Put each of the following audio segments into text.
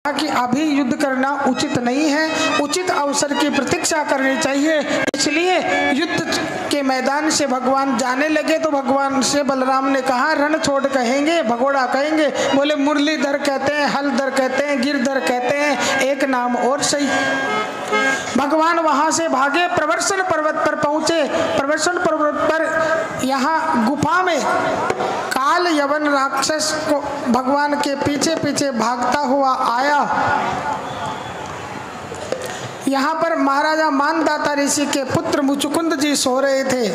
कि अभी युद्ध करना उचित नहीं है, उचित अवसर की प्रतीक्षा करनी चाहिए। इसलिए युद्ध के मैदान से भगवान जाने लगे तो भगवान से बलराम ने कहा, रण छोड़ कहेंगे, भगोड़ा कहेंगे। बोले मुरलीधर कहते हैं, हलधर कहते हैं, गिरधर कहते हैं, एक नाम और सही। भगवान वहां से भागे, प्रवर्षण पर्वत पर पहुंचे। प्रवर्षण पर्वत पर यहाँ गुफा में काल यवन राक्षस को भगवान के पीछे पीछे भागता हुआ आया। यहाँ पर महाराजा मानदाता ऋषि के पुत्र मुचुकुंद जी सो रहे थे,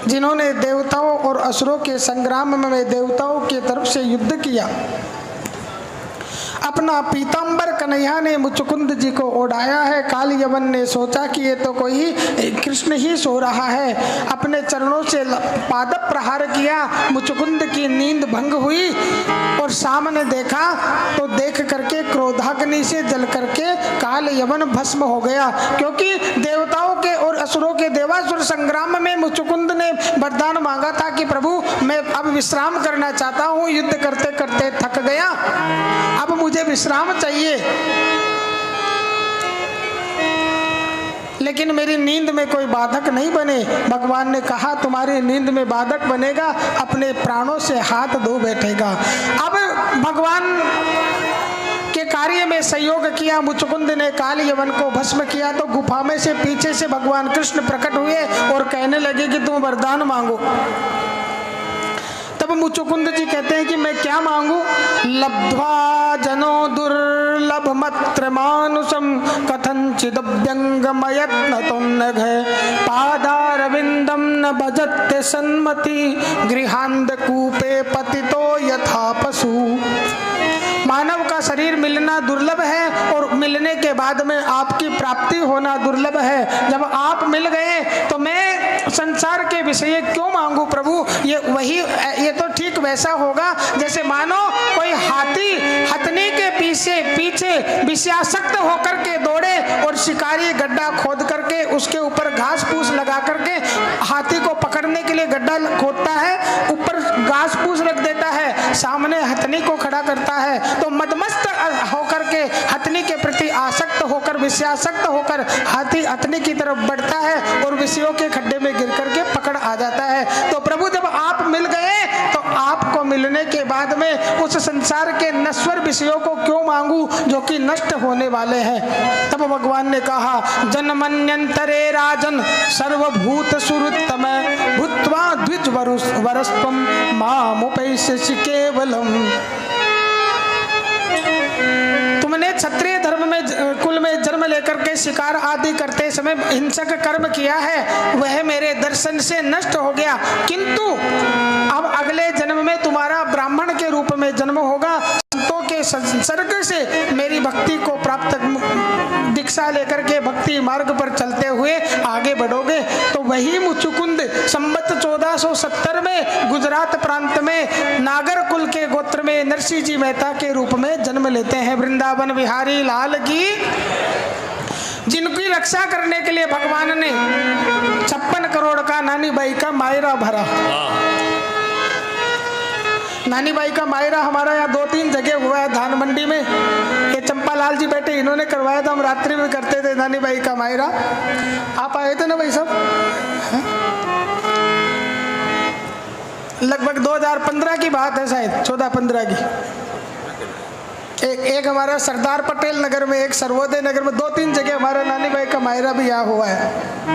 जिन्होंने देवताओं और असुरों के संग्राम में देवताओं की तरफ से युद्ध किया। अपना पीतांबर कन्हैया ने मुचुकुंद जी को ओढ़ाया है। काल यवन ने सोचा कि ये तो कोई कृष्ण ही सो रहा है, अपने चरणों से पाद प्रहार किया। मुचुकुंद की नींद भंग हुई और सामने देखा तो देख करके क्रोधाग्नि से जल करके काल यवन भस्म हो गया। क्योंकि देवताओं के और असुरों के देवासुर संग्राम में मुचुकुंद ने वरदान मांगा था कि प्रभु मैं अब विश्राम करना चाहता हूँ, युद्ध करते करते थक गया, अब मुझे विश्राम चाहिए, लेकिन मेरी नींद में कोई बाधक नहीं बने। भगवान ने कहा तुम्हारी नींद में बाधक बनेगा, अपने प्राणों से हाथ धो बैठेगा। अब भगवान के कार्य में सहयोग किया। मुचुकुंद ने काल यवन को भस्म किया तो गुफा में से पीछे से भगवान कृष्ण प्रकट हुए और कहने लगे कि तुम वरदान मांगो। तब मुचुकुंद जी कहते हैं कि मैं क्या मांगू? लब्ध्वा जनो दुर्लभ मत्र मानुषम कथंचिदभ्यंगमयत्न तुन्नघ पादारविंदम न भजते सन्मति गृहांध कूपे पतितो यथा पशु। मानव का शरीर मिलना दुर्लभ है और मिलने के बाद में आपकी प्राप्ति होना दुर्लभ है। जब आप मिल गए तो मैं संसार के विषय क्यों मांगू प्रभु? ये तो ठीक वैसा होगा जैसे मानो कोई हाथी हथनी के पीछे विषयासक्त होकर के दौड़े और शिकारी गड्ढा खोद करके उसके ऊपर घास फूस लगा करके हाथी को पकड़ने के लिए गड्ढा खोदता है, ऊपर घास फूस रख देता है, सामने हथनी को खड़ा करता है तो मदमस्त होकर के हथनी के प्रति आसक्त होकर विषयासक्त होकर हाथी हथनी की तरफ बढ़ता है और विषयों के खड्डे में गिर करके पकड़ आ जाता है। तो प्रभु जब आप मिल गए तो आपको मिलने के बाद में उस संसार के नश्वर विषयों को क्यों मांगू जो कि नष्ट होने वाले हैं। तब भगवान ने कहा जन्मन्यंतरे राजन सर्वभूत सुहृत्तम भूत्वा द्विज वरस्त्वम मामुपैष्यसि केवलम। तुमने क्षत्रिय धर्म में कुल में जन्म लेकर के शिकार आदि करते समय हिंसक कर्म किया है, वह मेरे दर्शन से नष्ट हो गया, किंतु अब अगले जन्म में तुम्हारा ब्राह्मण के रूप में जन्म होगा। संतों के संसर्ग से मेरी भक्ति को प्राप्त दीक्षा लेकर के भक्ति मार्ग पर चलते हुए आगे बढ़ोगे। तो वही मुचुकुंद संवत 1470 में गुजरात प्रांत में नागर कुल के गोत्र में नरसिंह जी मेहता के रूप में जन्म लेते हैं। वृंदावन बिहारी लाल की, जिनकी रक्षा करने के लिए भगवान ने 56 करोड़ का नानी बाई का मायरा भरा। नानी बाई का मायरा हमारा यहाँ 2-3 जगह हुआ है, धान मंडी में। ये चंपालाल जी बैठे, इन्होंने करवाया था, हम रात्रि में करते थे नानी बाई का मायरा। आप आए थे ना भाई सब? लगभग 2015 की बात है, शायद 14-15 की। एक हमारा सरदार पटेल नगर में, एक सर्वोदय नगर में, 2-3 जगह हमारा नानी बाई का मायरा भी यहाँ हुआ है।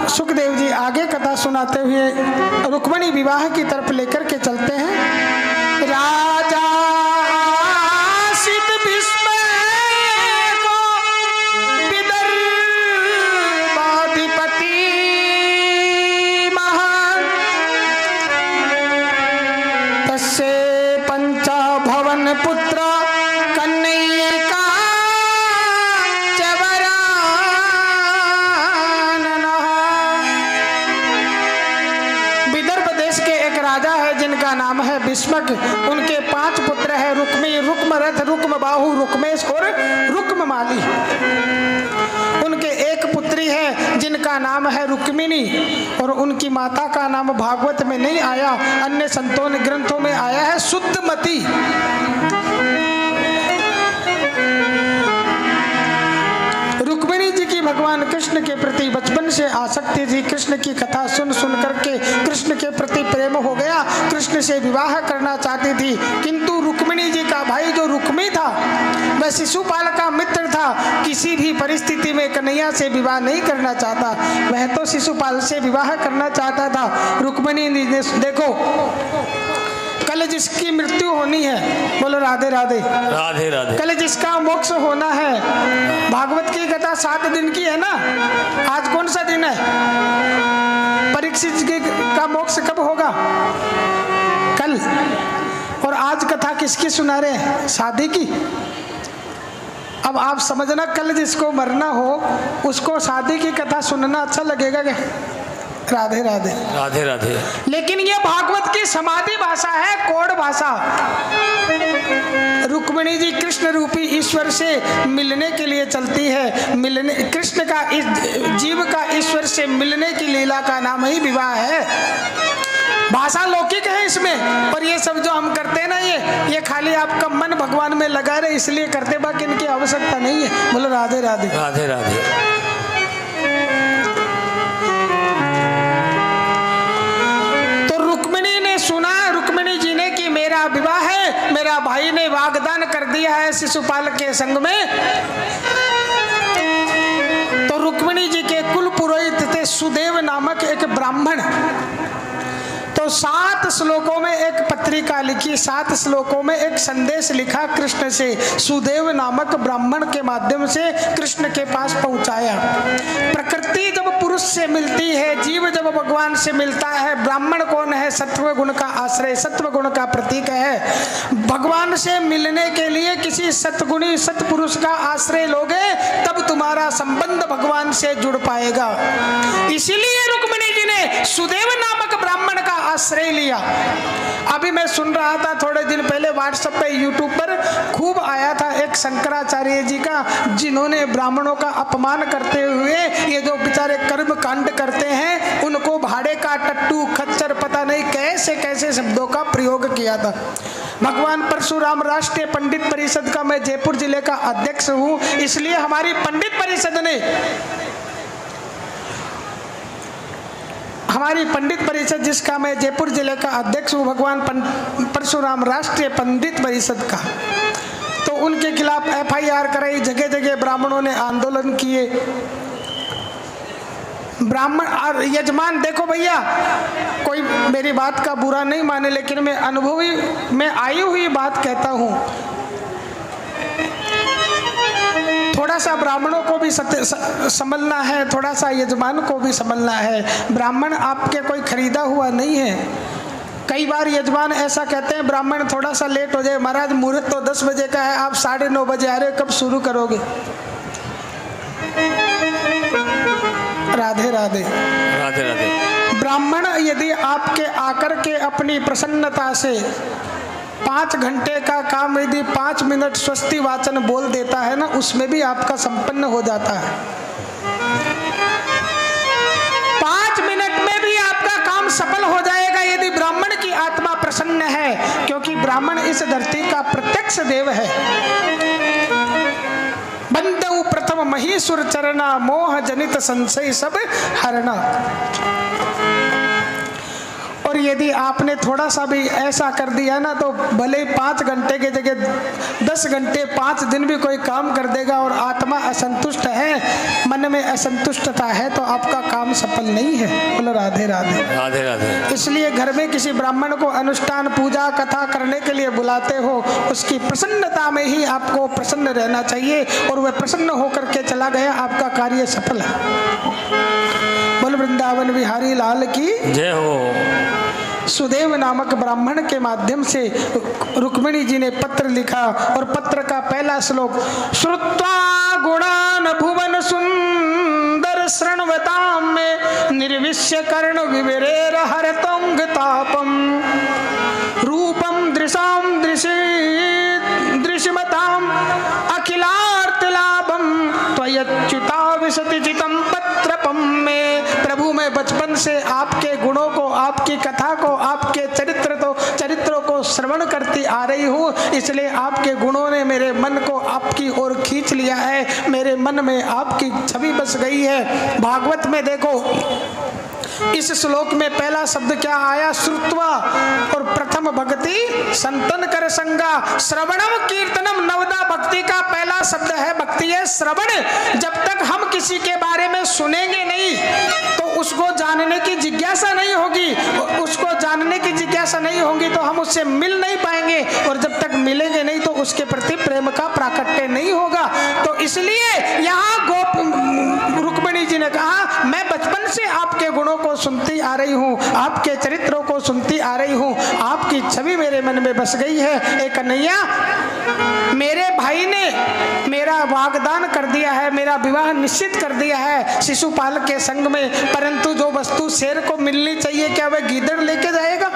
सुखदेव जी आगे कथा सुनाते हुए रुक्मणी विवाह की तरफ लेकर के चलते हैं। राजा आशित भीष्म को विदर्भाधिपति महान तस्य पंचा भवन पुत्र कन्हैया जिनका नाम है भीष्मक। उनके 5 पुत्र है, रुक्मी, रुक्मरथ, रुक्म बाहु, रुक्मेश और रुक्ममाली। उनके एक पुत्री है जिनका का नाम है रुक्मिणी और उनकी माता का नाम भागवत में नहीं आया, अन्य संतों ने ग्रंथों में आया है शुद्धमती। रुक्मिणी जी की भगवान कृष्ण के प्रति बचपन से आसक्ति थी। कृष्ण की कथा सुन सुन करके कृष्ण के प्रति प्रेम हो गया, कृष्ण से विवाह करना चाहती थी, किंतु रुक्मिणी जी का भाई जो रुक्मी था वह शिशुपाल का मित्र था, किसी भी परिस्थिति में कन्हैया से विवाह नहीं करना चाहता, वह तो शिशुपाल से विवाह करना चाहता था। रुक्मिणी ने देखो कल जिसकी मृत्यु होनी है, बोलो राधे राधे राधे राधे, कल जिसका मोक्ष होना है, भागवत की कथा 7 दिन की है ना, आज कौन सा दिन है? परीक्षित जी का मोक्ष कब होगा? कल। और आज कथा किसकी सुना रहे हैं? शादी की। अब आप समझना, कल जिसको मरना हो उसको शादी की कथा सुनना अच्छा लगेगा क्या? राधे राधे राधे राधे। लेकिन ये भागवत की समाधि भाषा है, कोड भाषा। रुक्मिणी जी कृष्ण रूपी ईश्वर से मिलने के लिए चलती है, मिलने कृष्ण का इस जीव का ईश्वर से मिलने की लीला का नाम ही विवाह है। भाषा लौकिक है इसमें, और ये सब जो हम करते हैं ना, ये खाली आपका मन भगवान में लगा रहे इसलिए करते, बाकी इनकी आवश्यकता नहीं है। बोलो राधे राधे राधे राधे। सुना रुक्मिणी जी ने कि मेरा विवाह है, मेरा भाई ने वाग्दान कर दिया है शिशुपाल के संग में, तो रुक्मिणी जी के कुल पुरोहित थे सुदेव नामक एक ब्राह्मण। तो 7 श्लोकों में एक पत्रिका लिखी, 7 श्लोकों में एक संदेश लिखा कृष्ण से, सुदेव नामक ब्राह्मण के माध्यम से कृष्ण के पास पहुंचाया। प्रकृति जब पुरुष से मिलती है, जीव जब भगवान से मिलता है, ब्राह्मण कौन है? सत्व गुण का आश्रय, सत्व गुण का प्रतीक है। भगवान से मिलने के लिए किसी सतगुणी सतपुरुष का आश्रय लोगे तब तुम्हारा संबंध भगवान से जुड़ पाएगा। इसीलिए रुक्मिणी जी ने सुदेव नामक ब्राह्मण का आश्रय लिया। अभी मैं सुन रहा था थोड़े दिन पहले व्हाट्सएप पे यूट्यूब पर खूब आया था एक शंकराचार्य जी का, जिन्होंने ब्राह्मणों का अपमान करते हुए ये जो बेचारे कर्म कांड करते हैं उनको भाड़े का टट्टू खच्चर पता नहीं कैसे कैसे शब्दों का प्रयोग किया था। भगवान परशुराम राष्ट्रीय पंडित परिषद का मैं जयपुर जिले का अध्यक्ष हूँ, इसलिए हमारी पंडित परिषद ने, हमारी पंडित परिषद जिसका मैं जयपुर जिले का अध्यक्ष हूँ, भगवान परशुराम राष्ट्रीय पंडित परिषद का, तो उनके खिलाफ FIR कराई, जगह जगह ब्राह्मणों ने आंदोलन किए। ब्राह्मण और यजमान, देखो भैया कोई मेरी बात का बुरा नहीं माने, लेकिन मैं अनुभवी में आई हुई बात कहता हूँ, थोड़ा सा ब्राह्मणों को भी संभलना है, थोड़ा सा यजमान को भी संभलना है। ब्राह्मण आपके कोई खरीदा हुआ नहीं है। कई बार यजमान ऐसा कहते हैं, ब्राह्मण थोड़ा सा लेट हो जाए, महाराज मुहूर्त तो 10 बजे का है, आप 9:30 बजे आ रहे हो, कब शुरू करोगे? राधे राधे राधे राधे। ब्राह्मण यदि आपके आकर के अपनी प्रसन्नता से 5 घंटे का काम यदि 5 मिनट स्वस्ति वाचन बोल देता है ना, उसमें भी आपका संपन्न हो जाता है। 5 मिनट में भी आपका काम सफल हो जाएगा यदि ब्राह्मण की आत्मा प्रसन्न है, क्योंकि ब्राह्मण इस धरती का प्रत्यक्ष देव है। बंदउ प्रथम महीसुर चरना, मोह जनित संशय सब हरना। और यदि आपने थोड़ा सा भी ऐसा कर दिया ना, तो भले 5 घंटे के जगह 10 घंटे 5 दिन भी कोई काम कर देगा और आत्मा असंतुष्ट है, मन में असंतुष्टता है, तो आपका काम सफल नहीं है। बोलो राधे राधे राधे राधे। इसलिए घर में किसी ब्राह्मण को अनुष्ठान पूजा कथा करने के लिए बुलाते हो, उसकी प्रसन्नता में ही आपको प्रसन्न रहना चाहिए, और वह प्रसन्न होकर के चला गया, आपका कार्य सफल है। बोल वृंदावन बिहारी लाल की जय हो। सुदेव नामक ब्राह्मण के माध्यम से रुक्मिणी जी ने पत्र लिखा, और पत्र का पहला श्लोक, श्रुत्वा गुणान भुवन सुंदर शृण्वताम में निर्विश्य कर्ण विविरेर हरतंग तापम रूपम दृशाम दृश्यमताम अखिलार्थ लाभम त्वयच्युता विशति चितम पत्रपम में मैं बचपन से आपके गुणों को, आपकी कथा को, आपके चरित्रों को श्रवण करती आ रही हूँ, इसलिए आपके गुणों ने मेरे मन को आपकी ओर खींच लिया है, मेरे मन में आपकी छवि बस गई है। भागवत में देखो, इस श्लोक में पहला शब्द क्या आया? श्रुत्वा, और प्रथम भक्ति संतन कर संगा। श्रवणम कीर्तनम नवदा, भक्ति का पहला शब्द है, भक्ति है श्रवण। जब तक हम किसी के बारे में सुनेंगे नहीं तो उसको जानने की जिज्ञासा नहीं होगी, उसको जानने की जिज्ञासा नहीं होगी तो हम उससे मिल नहीं पाएंगे, और जब तक मिलेंगे नहीं तो उसके प्रति प्रेम का प्राकट्य नहीं होगा। तो इसलिए यहाँ रुक्मिणी जी ने कहा, मैं बचपन से आपके गुणों को सुनती आ रही हूँ, आपके चरित्रों को सुनती आ रही हूँ, आपकी छवि मेरे मन में बस गई है। एक कन्हैया, मेरे भाई ने मेरा वाग्दान कर दिया है, मेरा विवाह निश्चित कर दिया है शिशुपाल के संग में, परंतु जो वस्तु शेर को मिलनी चाहिए क्या वह गीदड़ लेके जाएगा?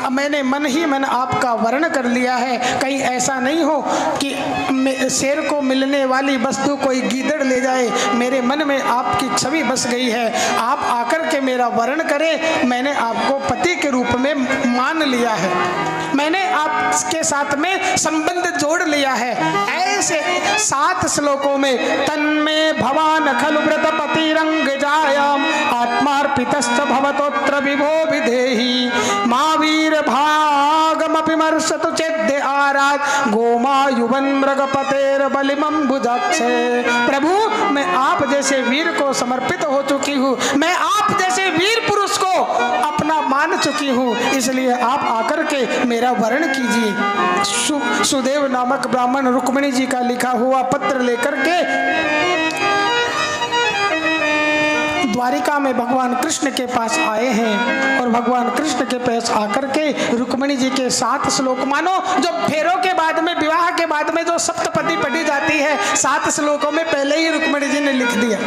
मैंने मन ही मन आपका वर्ण कर लिया है, कहीं ऐसा नहीं हो कि शेर को मिलने वाली वस्तु कोई गीदड़ ले जाए। मेरे मन में आपकी छवि बस गई है, आप आकर के मेरा वर्ण करें। मैंने आपको पति के रूप में मान लिया है, मैंने आपके साथ में संबंध जोड़ लिया है। ऐसे 7 श्लोकों में तन्मे भवान खलु व्रतपति रंग जायाम आत्मार्पितश्च भवतोत्र विभो विधेहि महावीर भागमपि मर्षतु चेद्य आराध गोमायुवन मृगपतेर बलिमं भुजाक्षे। प्रभु, मैं आप जैसे वीर को समर्पित हो चुकी हूँ, मैं आप जैसे वीर पुरुष को अपना मान चुकी हूँ, इसलिए आप आकर के मेरा वर्ण कीजिए। सुदेव नामक ब्राह्मण रुक्मिणी जी का लिखा हुआ पत्र लेकर के द्वारिका में भगवान कृष्ण के पास आए हैं, और भगवान कृष्ण के पास आकर के रुक्मिणी जी के 7 श्लोक, मानो जो फेरों के बाद में, विवाह के बाद में जो सप्तपदी पढ़ी जाती है, 7 श्लोकों में पहले ही रुक्मिणी जी ने लिख दिया।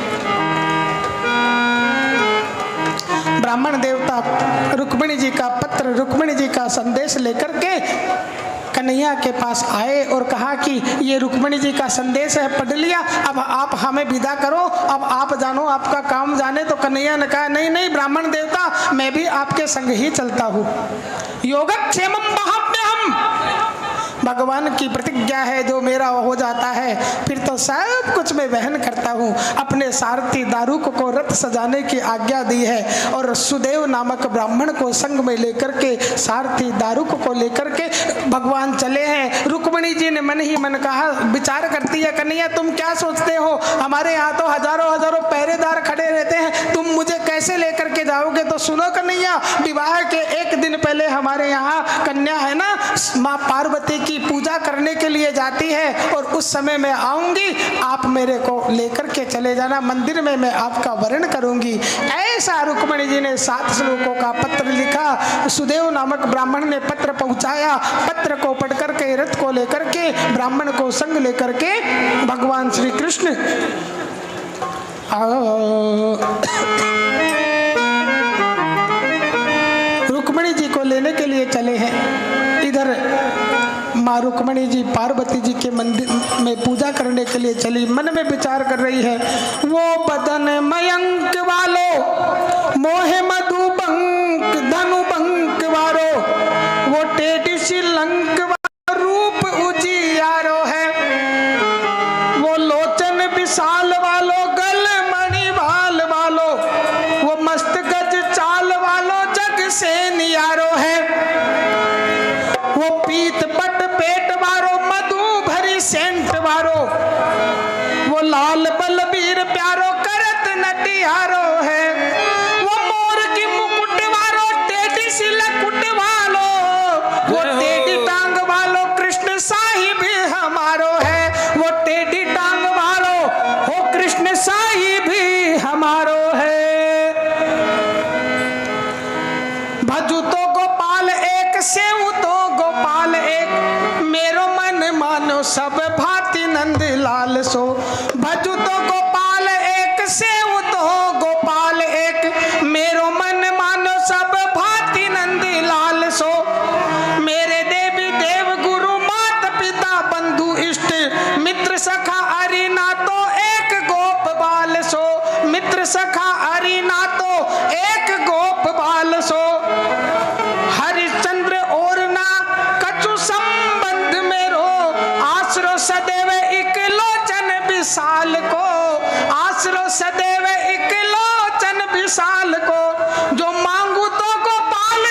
ब्राह्मण देवता रुक्मिणी जी का पत्र, रुक्मिणी जी का संदेश लेकर के कन्हैया के पास आए और कहा कि ये रुक्मिणी जी का संदेश है, पढ़ लिया, अब आप हमें विदा करो, अब आप जानो, आपका काम जाने। तो कन्हैया ने कहा, नहीं नहीं ब्राह्मण देवता, मैं भी आपके संग ही चलता हूँ। योगक्षेमं वहाम्यहम्, भगवान की प्रतिज्ञा है, जो मेरा हो जाता है फिर तो सब कुछ मैं वहन करता हूँ। अपने सारथी दारुक को रथ सजाने की आज्ञा दी है, और सुदेव नामक ब्राह्मण को संग में लेकर के, सारथी दारुक को लेकर के भगवान चले हैं। रुक्मिणी जी ने मन ही मन कहा, विचार करती है, कन्हैया तुम क्या सोचते हो, हमारे यहाँ तो हजारों पहरेदार खड़े रहते हैं, तुम मुझे कैसे लेकर के जाओगे? तो सुनो कन्हैया, विवाह के 1 दिन पहले हमारे यहाँ कन्या है ना, माँ पार्वती की पूजा करने के लिए जाती है, और उस समय मैं आऊंगी, आप मेरे को लेकर के चले जाना, मंदिर में मैं आपका वर्ण करूंगी। ऐसा रुक्मिणी जी ने 7 श्लोकों का पत्र लिखा। सुदेव नामक ब्राह्मण ने पत्र पहुंचाया, पत्र को पढ़ करके रथ को लेकर के, ब्राह्मण को संग लेकर के भगवान श्री कृष्ण रुक्मिणी जी को लेने के लिए चले हैं। इधर माँ रुक्मिणी जी पार्वती जी के मंदिर में पूजा करने के लिए चली, मन में विचार कर रही है, वो बदन मयंक वालो मोहे मधुबंक धनुबंक वारो, वो टेढ़ी सी लंक वालो रूप उजियारो है, वो लोचन विशाल वालो गल मणि भाल वालो, वो मस्त गज चाल वालो जग से नियारो है, वो पीत पट पेट वारो मधु भरी सेंट वारो, वो लाल बलबीर प्यारो करत नटियारो है, वो मोर की मुकुट वारो टेढ़ी सी लकुट वालो, वो टेढ़ी टांग वालो कृष्ण साहिब हमारो है, वो टेढ़ी टांग वालो हो कृष्ण साहिब हमारो है। भजू तो गोपाल एक, सेऊ तो गोपाल एक, मेरो मन मानो सब भांति नंद लाल सो। भजू तो गोपाल एक, सेऊ तो गोपाल सखा हरि ना तो एक गोप बाल सो, हरिश्चंद्र और ना कछु संबंध मेरो, आसरो सदैव एक लोचन विशाल को, आसरो सदैव एक लोचन विशाल को, जो मांगू तो गोपाल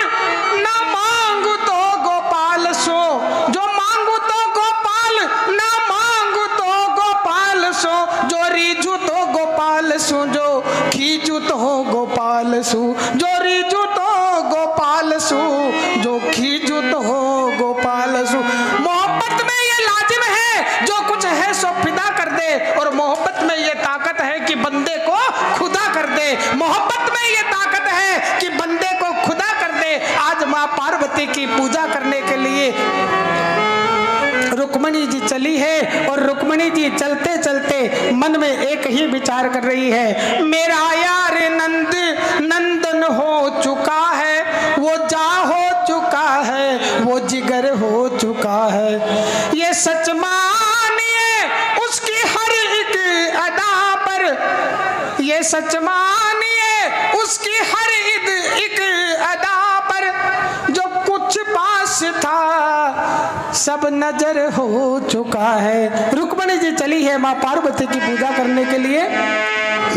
ना मांगू तो गोपाल सो, जो मांगू तो गोपाल ना मांगू तो गोपाल सो, जो रीझू तो गोपाल सो, जो खींचू तो गोपाल सु, जो रीझू तो गोपाल सु, जो खींचू तो गोपाल सु। मोहब्बत में ये लाजिम है जो कुछ है सो फिदा कर दे, और मोहब्बत में ये ताकत है कि बंदे को खुदा कर दे, मोहब्बत में ये ताकत है कि बंदे को खुदा कर दे। आज माँ पार्वती की पूजा करने के लिए रुक्मणी जी चली है, और रुक्मणी जी चलते चलते मन में एक ही विचार कर रही है, मेरा यार नंद नंदन हो चुका है, वो जा हो चुका है, वो जिगर हो चुका है, ये सच मानिए उसकी हर एक अदा पर, ये सच मानिए उसकी हर एक अदा पर, जो कुछ पास था सब नजर हो चुका है। रुक्मणी जी चली है माँ पार्वती की पूजा करने के लिए।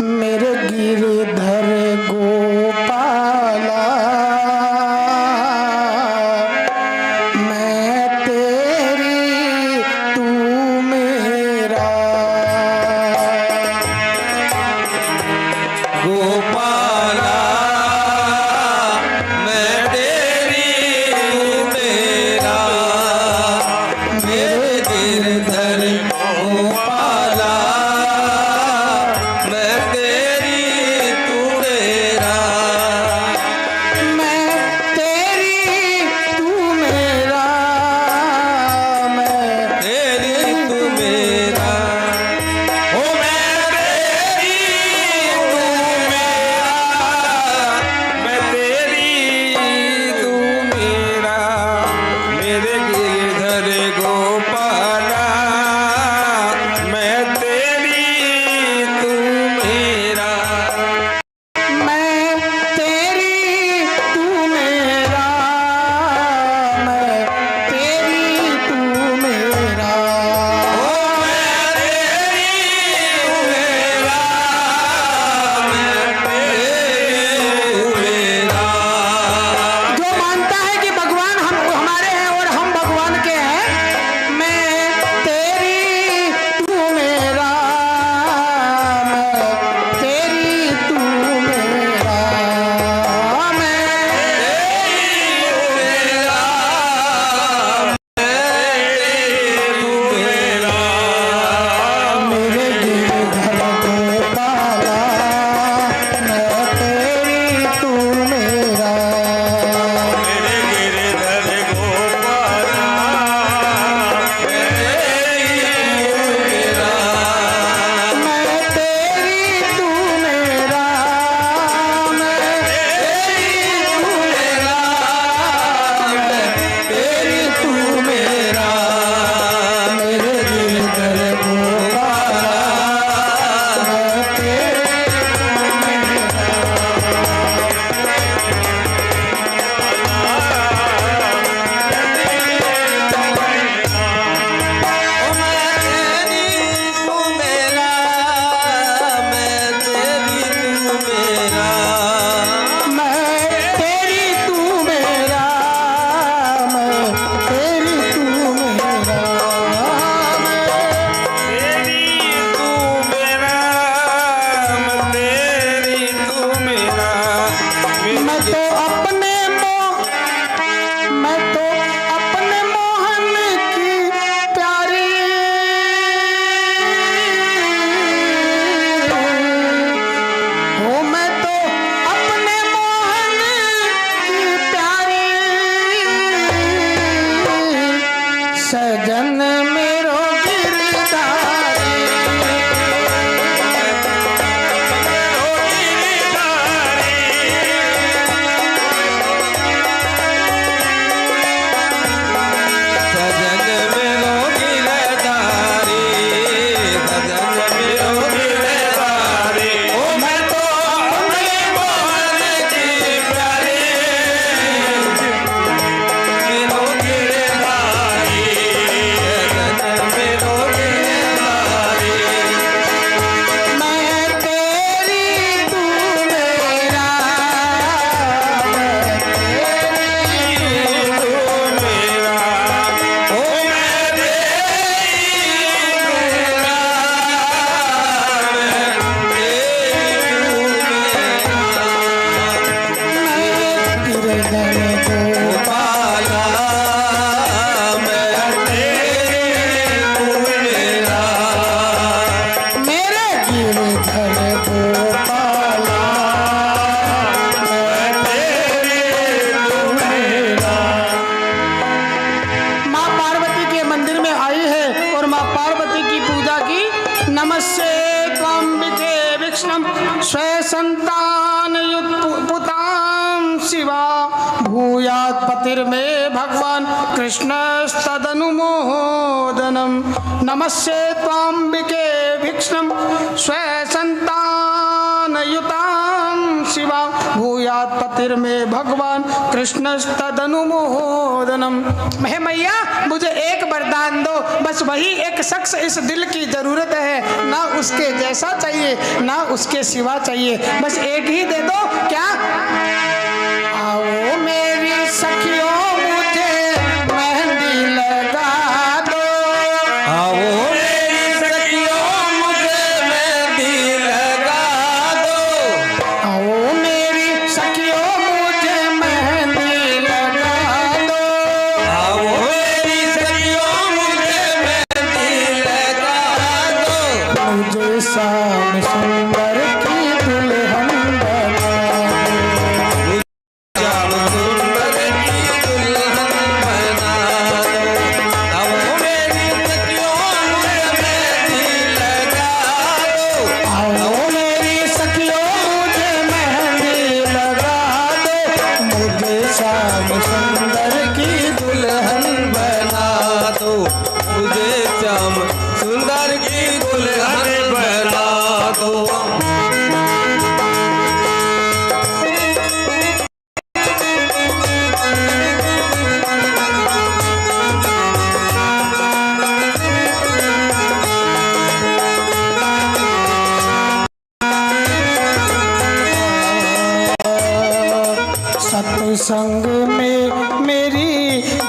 मेरे गिरधर गोपाला मैं तेरी तू मेरा, गोपाला मैं तेरी तू मेरा, मेरे गिरधर गोपाला मैं तेरी तू मेरा, मैं तेरी तू मेरा, मैं तेरी तू मेरा, ओ मैं तेरी तू मेरा, गोपाला मैं तेरे तू मेरा। माँ पार्वती के मंदिर में आई है और माँ पार्वती की पूजा की। नमस्ते त्वंबिके विष्णु स्वसंतानयुतपुतां शिवा भूयात् पतिर्मे भगवान कृष्णस्तदनुमोदनम। नमस्ते त्वंबिके विष्णु स्वसंतानयुतां शिवा भूयात् पतिर्मे भगवान कृष्णस्तदनुमोदनम। मैं मैया मुझे एक वरदान दो, बस वही एक शख्स इस दिल की जरूरत है, ना उसके जैसा चाहिए ना उसके सिवा चाहिए, बस एक ही दे दो। क्या? आओ मेरी सखियों मुझे मेहंदी लगा दो। आओ मेरी सखियों मुझे मेहंदी लगा दो। आओ मेरी सखियों मुझे मेहंदी लगा दो। आओ मेरी सखियों मुझे मेहंदी लगा दो। मुझे शाम सुंदर की दुल्हन बना दो। श्याम सुंदर की दुल्हन बना दो। आओ मेरी सखियों मुझे मेहंदी लगा दो। आओ मेरी सखियों मुझे मेहंदी लगा दो। मुझे शाम सुंदर की दुल्हन बना दो। मुझे श्याम सुंदर की दुल्हन बना दो। सत्संग में मेरी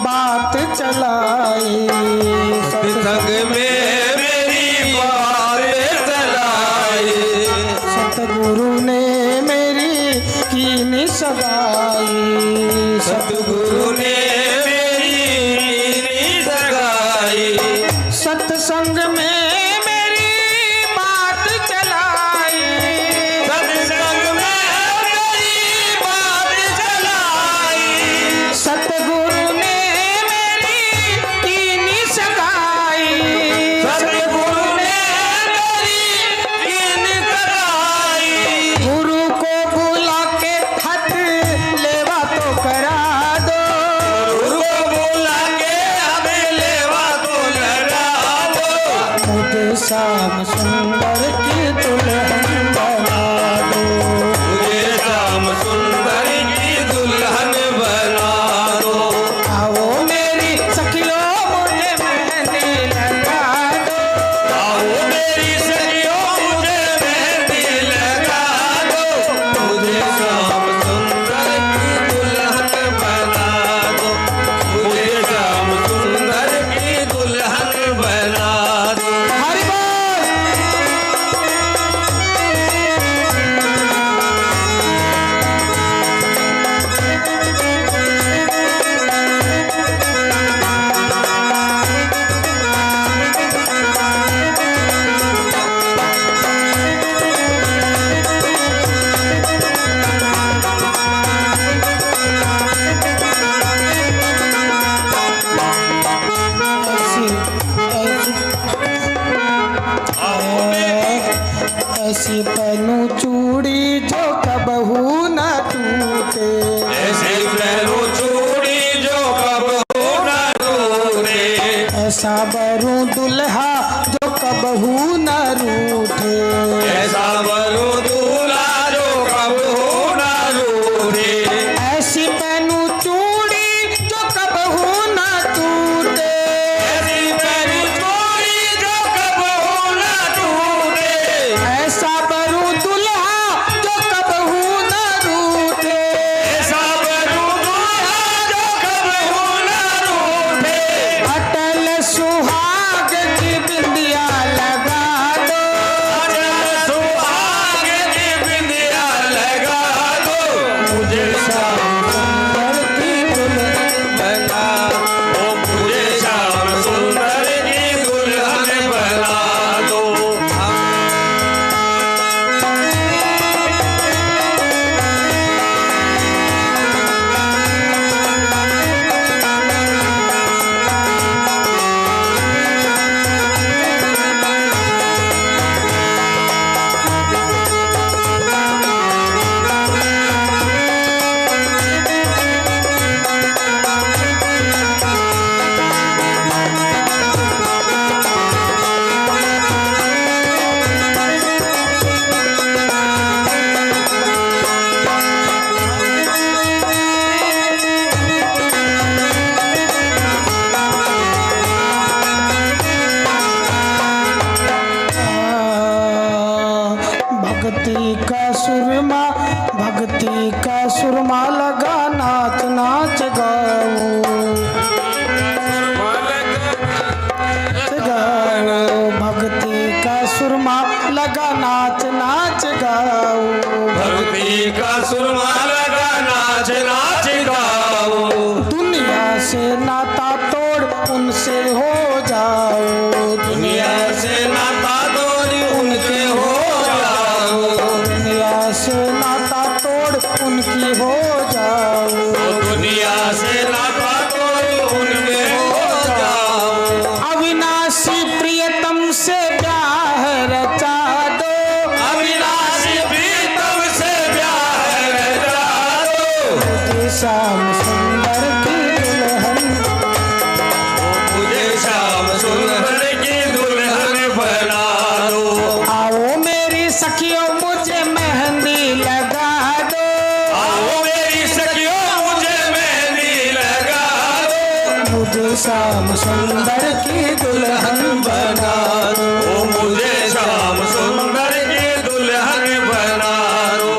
बात चलाई। संग में मेरी बात चलाई। सतगुरु ने मेरी कीनी सगाई। सतगुरु ने मेरी सगाई। सत्संग में मेरी बात चलाई। सत्संग में मेरी बात चलाई। सतगुरु ने मेरी कीनी सगाई। सतगुरु ने मेरी कीन सगाई। गुरु को बुला के हाथ लेवा तो करा दो। गुरु को बुला के हमें लेवा तो लड़ा दो। मुझे शाम सुंदर की दुल्हन बना दो। मुझे श्याम सुंदर की दुल्हन बना दो। आओ मेरी सखियों मुझे मेहंदी लगा दो। आओ मेरी सखियों मुझे मेहंदी लगा दो। मुझे श्याम सुंदर की दुल्हन बना दो। मुझे श्याम सुंदर की दुल्हन बना दो। हरि बोल। ऐसी पहनू चूड़ी जो कबहू न टूटे। ऐसे पहनो चूड़ी जो कबहू न टूटे। ऐसा बरू दुल्हा जो कबहू न रूठे। ऐसा बरो दूल्हा जो कबहू न रूठे। ऐसी पहनू चूड़ी जो कबहू न टूटे। ऐसी पहनो चूड़ी जो कबहू न टूटे। ऐसा बरू दुल्हा जो कबहू न रूठे। ऐसा बरो दूल्हा जो कबहू न रूठे। अटल सुहाग की बिंदिया लगा दो। अटल सुहाग भक्ति का सुरमा, भक्ति का सुरमा लगा नाच नाच गाओ, भक्ति का सुरमा लगा नाच नाच गाओ, भक्ति का सुरमा लगा नाच नाच गाओ। दुनिया से नाता तोड़ उनसे हो जाओ, दुनिया से नाता तोड़ उनके हो जाओ, दुनिया से नाता तोड़ उनकी हो जाओ, दुनिया से नाता तोड़ उनके हो जाओ। अविनाशी प्रियतम से ब्याह रचा दो, अविनाशी प्रीतम से ब्याह रचा दो, मुझे श्याम सुंदर की दुल्हन, मुझे श्याम सुंदर की दुल्हन बना दो। आओ मेरी सखियों मुझे मेहंदी लगा दो, आओ मेरी सखियों मुझे मेहंदी लगा दो, मुझे श्याम सुंदर की दुल्हन बना दो, मुझे श्याम सुंदर की दुल्हन बना दो।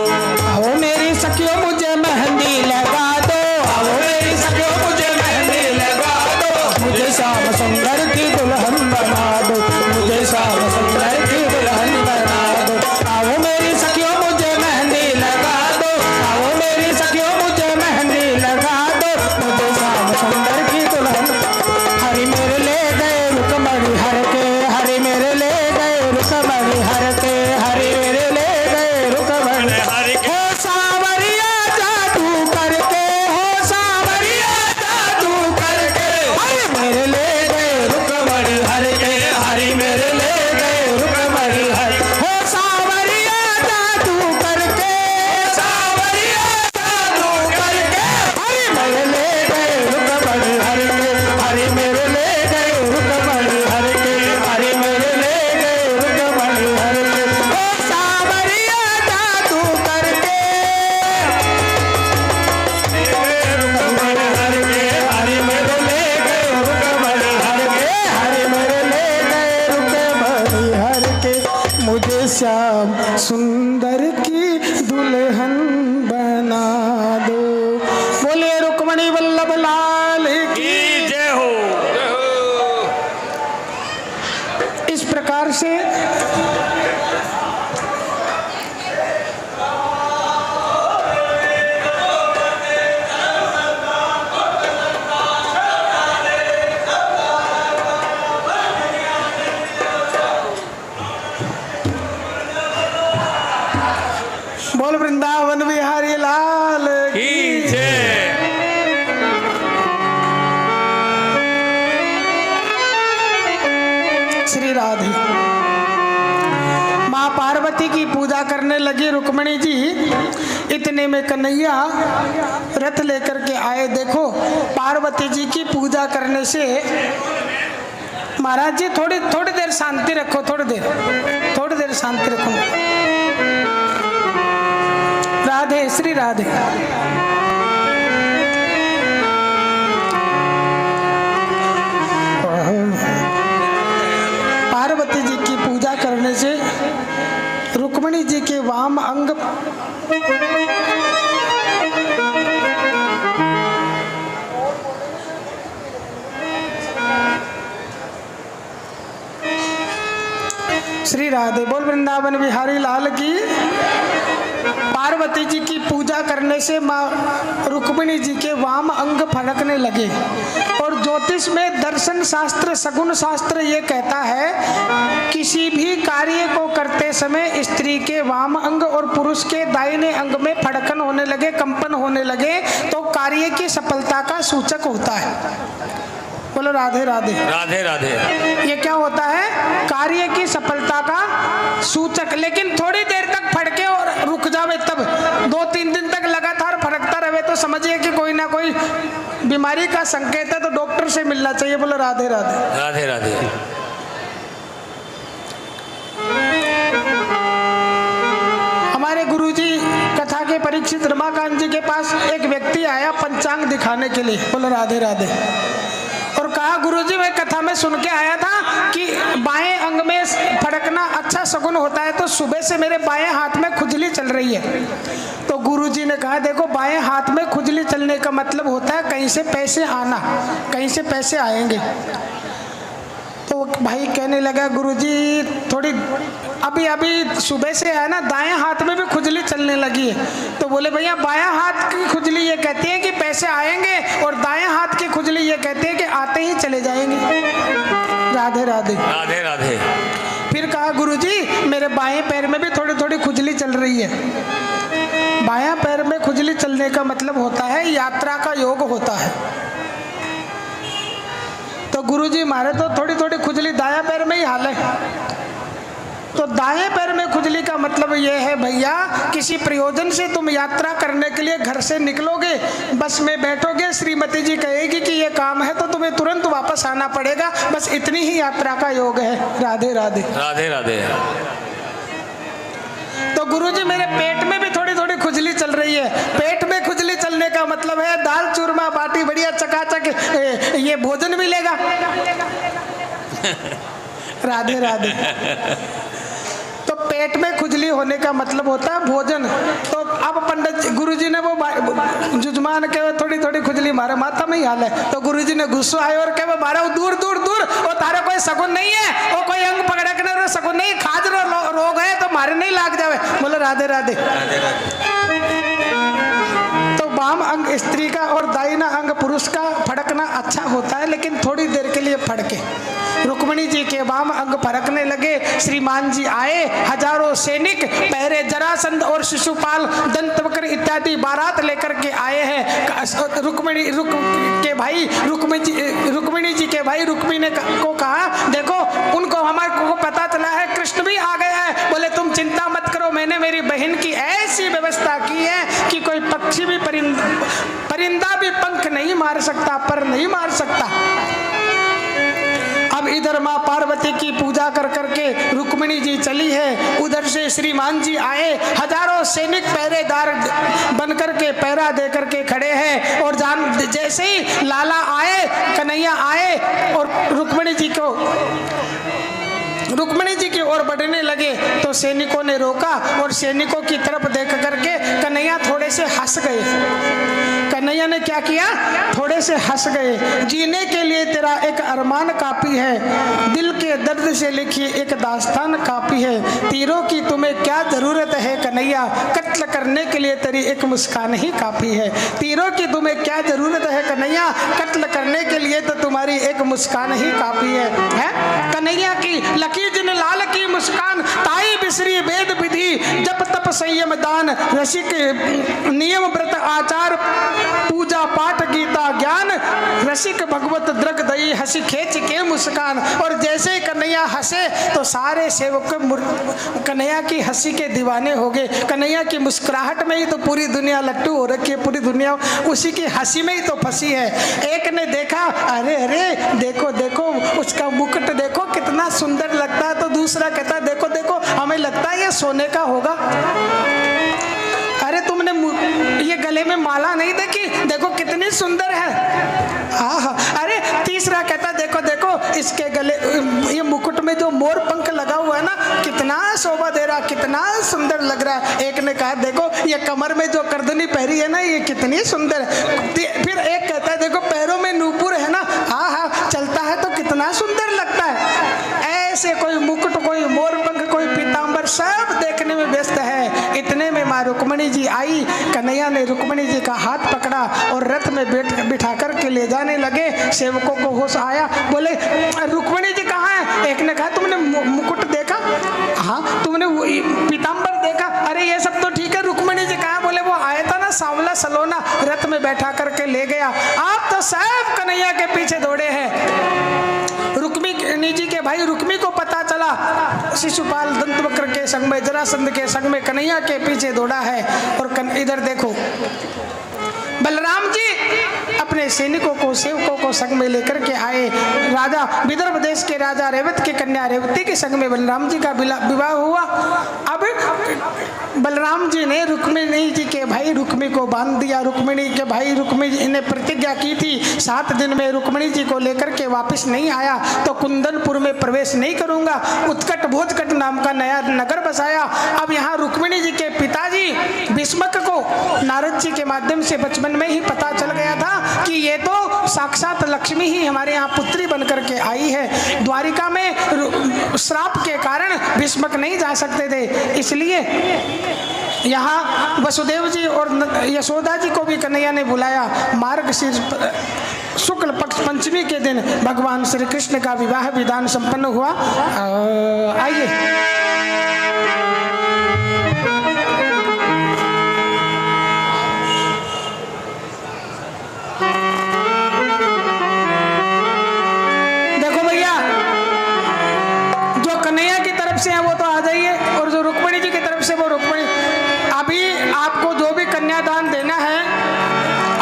आओ मेरी सखियों मुझे मेहंदी लगा दो, आओ मेरी सखियों मुझे मेहंदी लगा दो, मुझे श्याम सुंदर की दुल्हन बना दो, मुझे श्याम सुंदर की दुल्हन बना दो। आओ मेरी सखियों मुझे मेहंदी लगा दो, आओ मेरी सखियों मुझे मेहंदी लगा दो, मुझे श्याम सुंदर की दुल्हन। हरि मेरे ले गए रुकमणी हर के, हरि मेरे ले गए रुकमणी हर के, हरि मेरे ले गए रुकमणी हरि के हो सावरिया जादू करके, हो सावरिया जादू करके, हरि मेरे ले गए रुकमणी हर के, हरि मेरे ले गए रुकमणी हर, हो सावरिया जादू करके, सावरिया जादू करके, हरि मेरे ले गए रुकमणी हर के, हरि मेरे ले गए रुकमणी हर के, हरि मेरे ले गए रुकमणी हर के, हो सावरिया जादू करके, हरि मेरे ले गए रुकमणी हर के, हरि मेरे ले गए रुकमणी हर के, मुझे श्याम सुंदर की दुल्हन बना दो। बोले रुक्मणी वल्लभ लाल की। जय हो। इस प्रकार से बोल वृंदावन बिहारी लाल की। जय। श्री राधे। माँ पार्वती की पूजा करने लगी रुक्मणी जी, इतने में कन्हैया रथ लेकर के आए। देखो पार्वती जी की पूजा करने से, महाराज जी थोड़ी थोड़ी देर शांति रखो, थोड़ी देर शांति रखो। राधे श्री राधे। पार्वती जी की पूजा करने से रुक्मणी जी के वाम अंग श्री राधे। बोल वृंदावन बिहारी लाल की। पार्वती जी की पूजा करने से माँ रुक्मिणी जी के वाम अंग फड़कने लगे। और ज्योतिष में दर्शन शास्त्र, सगुन शास्त्र ये कहता है किसी भी कार्य को करते समय स्त्री के वाम अंग और पुरुष के दाहिने अंग में फड़कन होने लगे, कंपन होने लगे तो कार्य की सफलता का सूचक होता है। बोलो राधे राधे। राधे राधे। ये क्या होता है? कार्य की सफलता का सूचक। लेकिन थोड़ी देर तक फड़के और रुक जावे, तब 2-3 दिन तक लगातार फड़कता रहे तो समझिए कि कोई ना कोई बीमारी का संकेत है, तो डॉक्टर से मिलना चाहिए। बोलो राधे राधे। राधे राधे। हमारे गुरुजी कथा के परीक्षित रमाकांत जी के पास एक व्यक्ति आया पंचांग दिखाने के लिए। बोलो राधे राधे। और कहा कहा गुरुजी मैं कथा में सुन के आया था कि बाएं अंग में फड़कना अच्छा शगुन होता है, तो सुबह से मेरे बाएं हाथ में खुजली चल रही है। तो गुरुजी ने कहा देखो बाएं हाथ में खुजली चलने का मतलब होता है कहीं से पैसे आना, कहीं से पैसे आएंगे। तो भाई कहने लगा गुरुजी थोड़ी अभी सुबह से है ना दाएं हाथ में भी खुजली चलने लगी है। तो बोले भैया बायां हाथ की खुजली ये कहती है कि पैसे आएंगे, और दाएं हाथ की खुजली ये कहती है कि आते ही चले जाएंगे। राधे राधे। राधे राधे। फिर कहा गुरुजी मेरे बाएं पैर में भी थोड़ी थोड़ी खुजली चल रही है। बायां पैर में खुजली चलने का मतलब होता है यात्रा का योग होता है। तो गुरुजी मारे तो थोड़ी थोड़ी खुजली दायां पैर में ही हाल है। तो दाएं पैर में खुजली का मतलब यह है भैया किसी प्रयोजन से तुम यात्रा करने के लिए घर से निकलोगे, बस में बैठोगे, श्रीमती जी कहेगी कि ये काम है तो तुम्हें तुरंत वापस आना पड़ेगा, बस इतनी ही यात्रा का योग है। राधे राधे। राधे राधे। तो गुरुजी मेरे पेट में भी थोड़ी थोड़ी खुजली चल रही है। पेट में खुजली चलने का मतलब है दाल चूरमा बाटी बढ़िया चकाचक ये भोजन मिलेगा। राधे राधे। तो पेट में खुजली होने का मतलब होता है भोजन। तो अब पंडित गुरुजी ने वो जुजमान के थोड़ी थोड़ी खुजली मारे माथा में ही हाल है। तो गुरुजी ने गुस्सा आया और कहे मारे दूर दूर दूर, वो तारे कोई शगुन नहीं है, वो कोई अंग पकड़ने रो शगुन नहीं, खाज रोग है तो मारे नहीं लाग जावे। बोले राधे राधे। तो वाम अंग स्त्री का और दाहिना अंग पुरुष का फड़कना अच्छा होता है, लेकिन थोड़ी देर के लिए फड़के। रुक्मिणी जी के वाम अंग फड़कने लगे। श्रीमान जी आए, हजारों सैनिक पहरे जरासंध और शिशुपाल दंतवक्र इत्यादि बारात लेकर के आए हैं। रुक्मिणी जी के भाई रुक्मिणी को कहा देखो उनको हमारे को पता चला है कृष्ण भी आ गया है। बोले तुम चिंता मत करो, मैंने मेरी बहन की ऐसी व्यवस्था की है कि कोई पक्षी भी परिंदा भी पंख नहीं मार सकता, पर नहीं मार सकता। अब इधर माँ पार्वती की पूजा कर करके रुक्मिणी जी चली है, उधर से श्रीमान जी आए, हजारों सैनिक पहरेदार बन करके पहरा दे करके खड़े हैं। और जैसे ही लाला आए, कन्हैया आए और रुक्मिणी जी की ओर बढ़ने लगे तो सैनिकों ने रोका और सैनिकों की तरफ देख करके कन्हैया थोड़े से हंस गए। कन्हैया ने क्या किया? थोड़े से हंस गए। जीने के लिए तेरा एक अरमान काफी है, दिल के दर्द से लिखी एक दास्तान काफी है। तीरों की तुम्हें क्या जरूरत है कन्हैया, कत्ल करने के लिए तेरी एक मुस्कान ही काफी है। तीरों की तुम्हें क्या जरूरत है कन्हैया, कत्ल करने के लिए तो तुम्हारी एक मुस्कान ही काफी है। कन्हैया की लकी जिन लाल की मुस्कान, ताई बिसरी वेद विधि, जप तप संयम दान, रसिक नियम व्रत आचार, पूजा पाठ गीता ज्ञान, रसिक भगवत द्रग दई, हंसी खेच के मुस्कान। और जैसे ही कन्हैया हंसे तो सारे सेवक कन्हैया की हंसी के दीवाने हो गए। कन्हैया की मुस्कुराहट में ही तो पूरी दुनिया लट्टू हो रखी है, पूरी दुनिया उसी की हंसी में ही तो फंसी है। एक ने देखा, अरे अरे देखो देखो उसका मुकुट देखो कितना सुंदर लगता है, तो दूसरा कहता देखो देखो हमें लगता है ये सोने का होगा। अरे तुमने ये गले में माला नहीं देखी, देखो कितनी सुंदर है। आहा, अरे तीसरा कहता देखो देखो इसके गले ये मुकुट में जो मोर पंख लगा हुआ है ना, कितना शोभा दे रहा, कितना सुंदर लग रहा है। एक ने कहा देखो ये कमर में जो करदनी पहरी है ना, ये कितनी सुंदर है। फिर एक कहता है देखो पैरों में नूपुर है ना, आहा चलता है तो कितना सुंदर लगता है। ऐसे कोई मुकुट, कोई मोर पंख, कोई पीतांबर, सब देखने में व्यस्त है। इतने में माँ रुक्मिणी जी आई। कन्हैया ने रुक्मिणी जी का हाथ पकड़ा और रथ में बिठा करके ले जाने लगे। सेवकों को होश आया, बोले रुक्मिणी जी कहाँ है? एक ने कहा तुमने मुकुट देखा? हाँ। तुमने पीतांबर देखा? अरे ये सब तो ठीक है, रुक्मिणी जी कहाँ? बोले वो आया था ना सांवला सलोना, रथ में बैठा करके ले गया। आप तो सब कन्हैया के पीछे दौड़े हैं। रुक्मिणी जी के भाई रुक्मी को पता चला, शिशुपाल दंतवक्र के संग में, जरासंध के संग में कन्हैया के पीछे दौड़ा है। और इधर देखो बलराम जी अपने अपने सैनिकों को, सेवकों को संग में लेकर के आए। राजा विदर्भ देश के राजा रेवत की कन्या रेवती के संग में बलराम जी का विवाह हुआ। अब बलराम जी ने रुक्मिणी जी के भाई रुक्मी को बांध दिया। रुक्मिणी के भाई रुक्मी ने प्रतिज्ञा की थी 7 दिन में रुक्मिणी जी को लेकर के वापस नहीं आया तो कुंदनपुर में प्रवेश नहीं करूंगा। उत्कट भोजकट नाम का नया नगर बसाया। अब यहाँ रुक्मिणी जी के पिताजी भीष्मक को नारद जी के माध्यम से बचपन में ही पता चल गया था कि ये तो साक्षात लक्ष्मी ही हमारे यहाँ पुत्री बनकर के आई है। द्वारिका में श्राप के कारण भीष्मक नहीं जा सकते थे, इसलिए यहाँ वसुदेव जी और यशोदा जी को भी कन्हैया ने बुलाया। मार्गशीर्ष शुक्ल पक्ष पंचमी के दिन भगवान श्री कृष्ण का विवाह विधान संपन्न हुआ। आइए से है वो तो आ जाइए, और जो रुक्मिणी जी की तरफ से वो रुक्मिणी। अभी आपको जो भी कन्यादान देना है,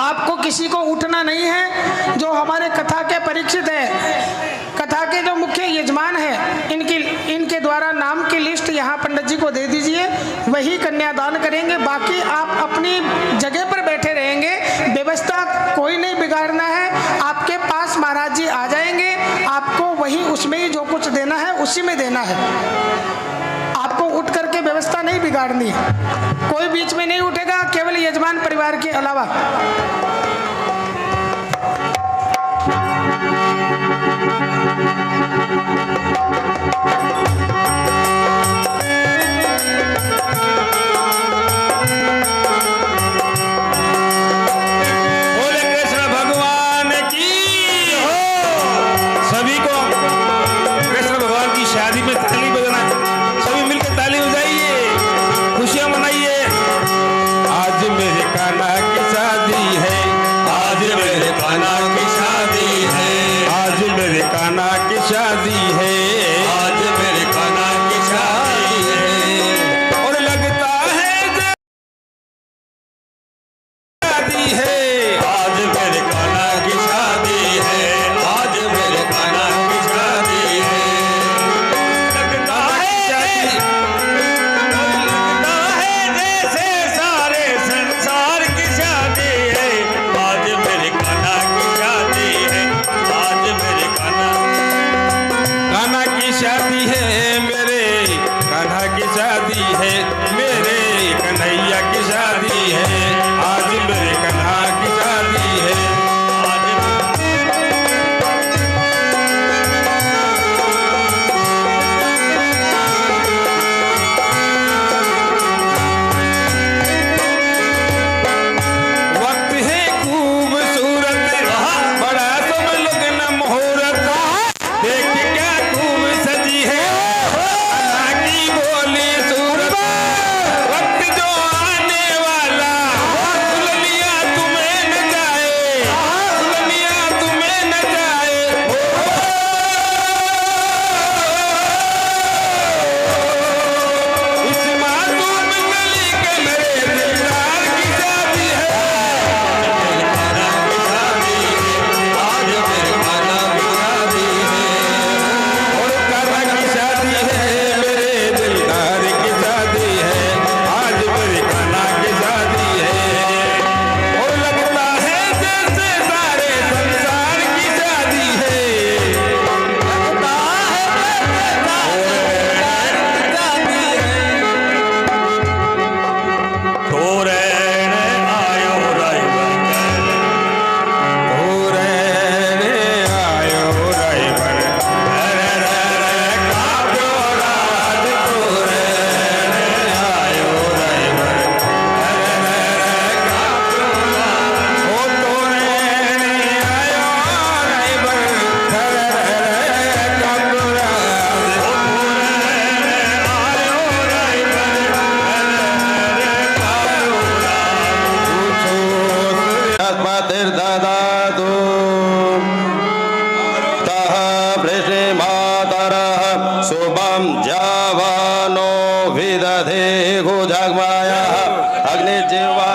आपको किसी को उठना नहीं है। जो हमारे कथा के परीक्षित है, कथा के जो मुख्य यजमान है, इनके द्वारा नाम की लिस्ट यहाँ पंडित जी को दे दीजिए, वही कन्यादान करेंगे। बाकी आप अपनी जगह पर बैठे रहेंगे, व्यवस्था कोई नहीं बिगाड़ना है। आपके पास महाराज जी आ जाएंगे, आपको वही उसमें ही जो कुछ देना है उसी में देना है। आपको उठ करके व्यवस्था नहीं बिगाड़नी है, कोई बीच में नहीं उठेगा, केवल यजमान परिवार के अलावा। अग्निर्जीवा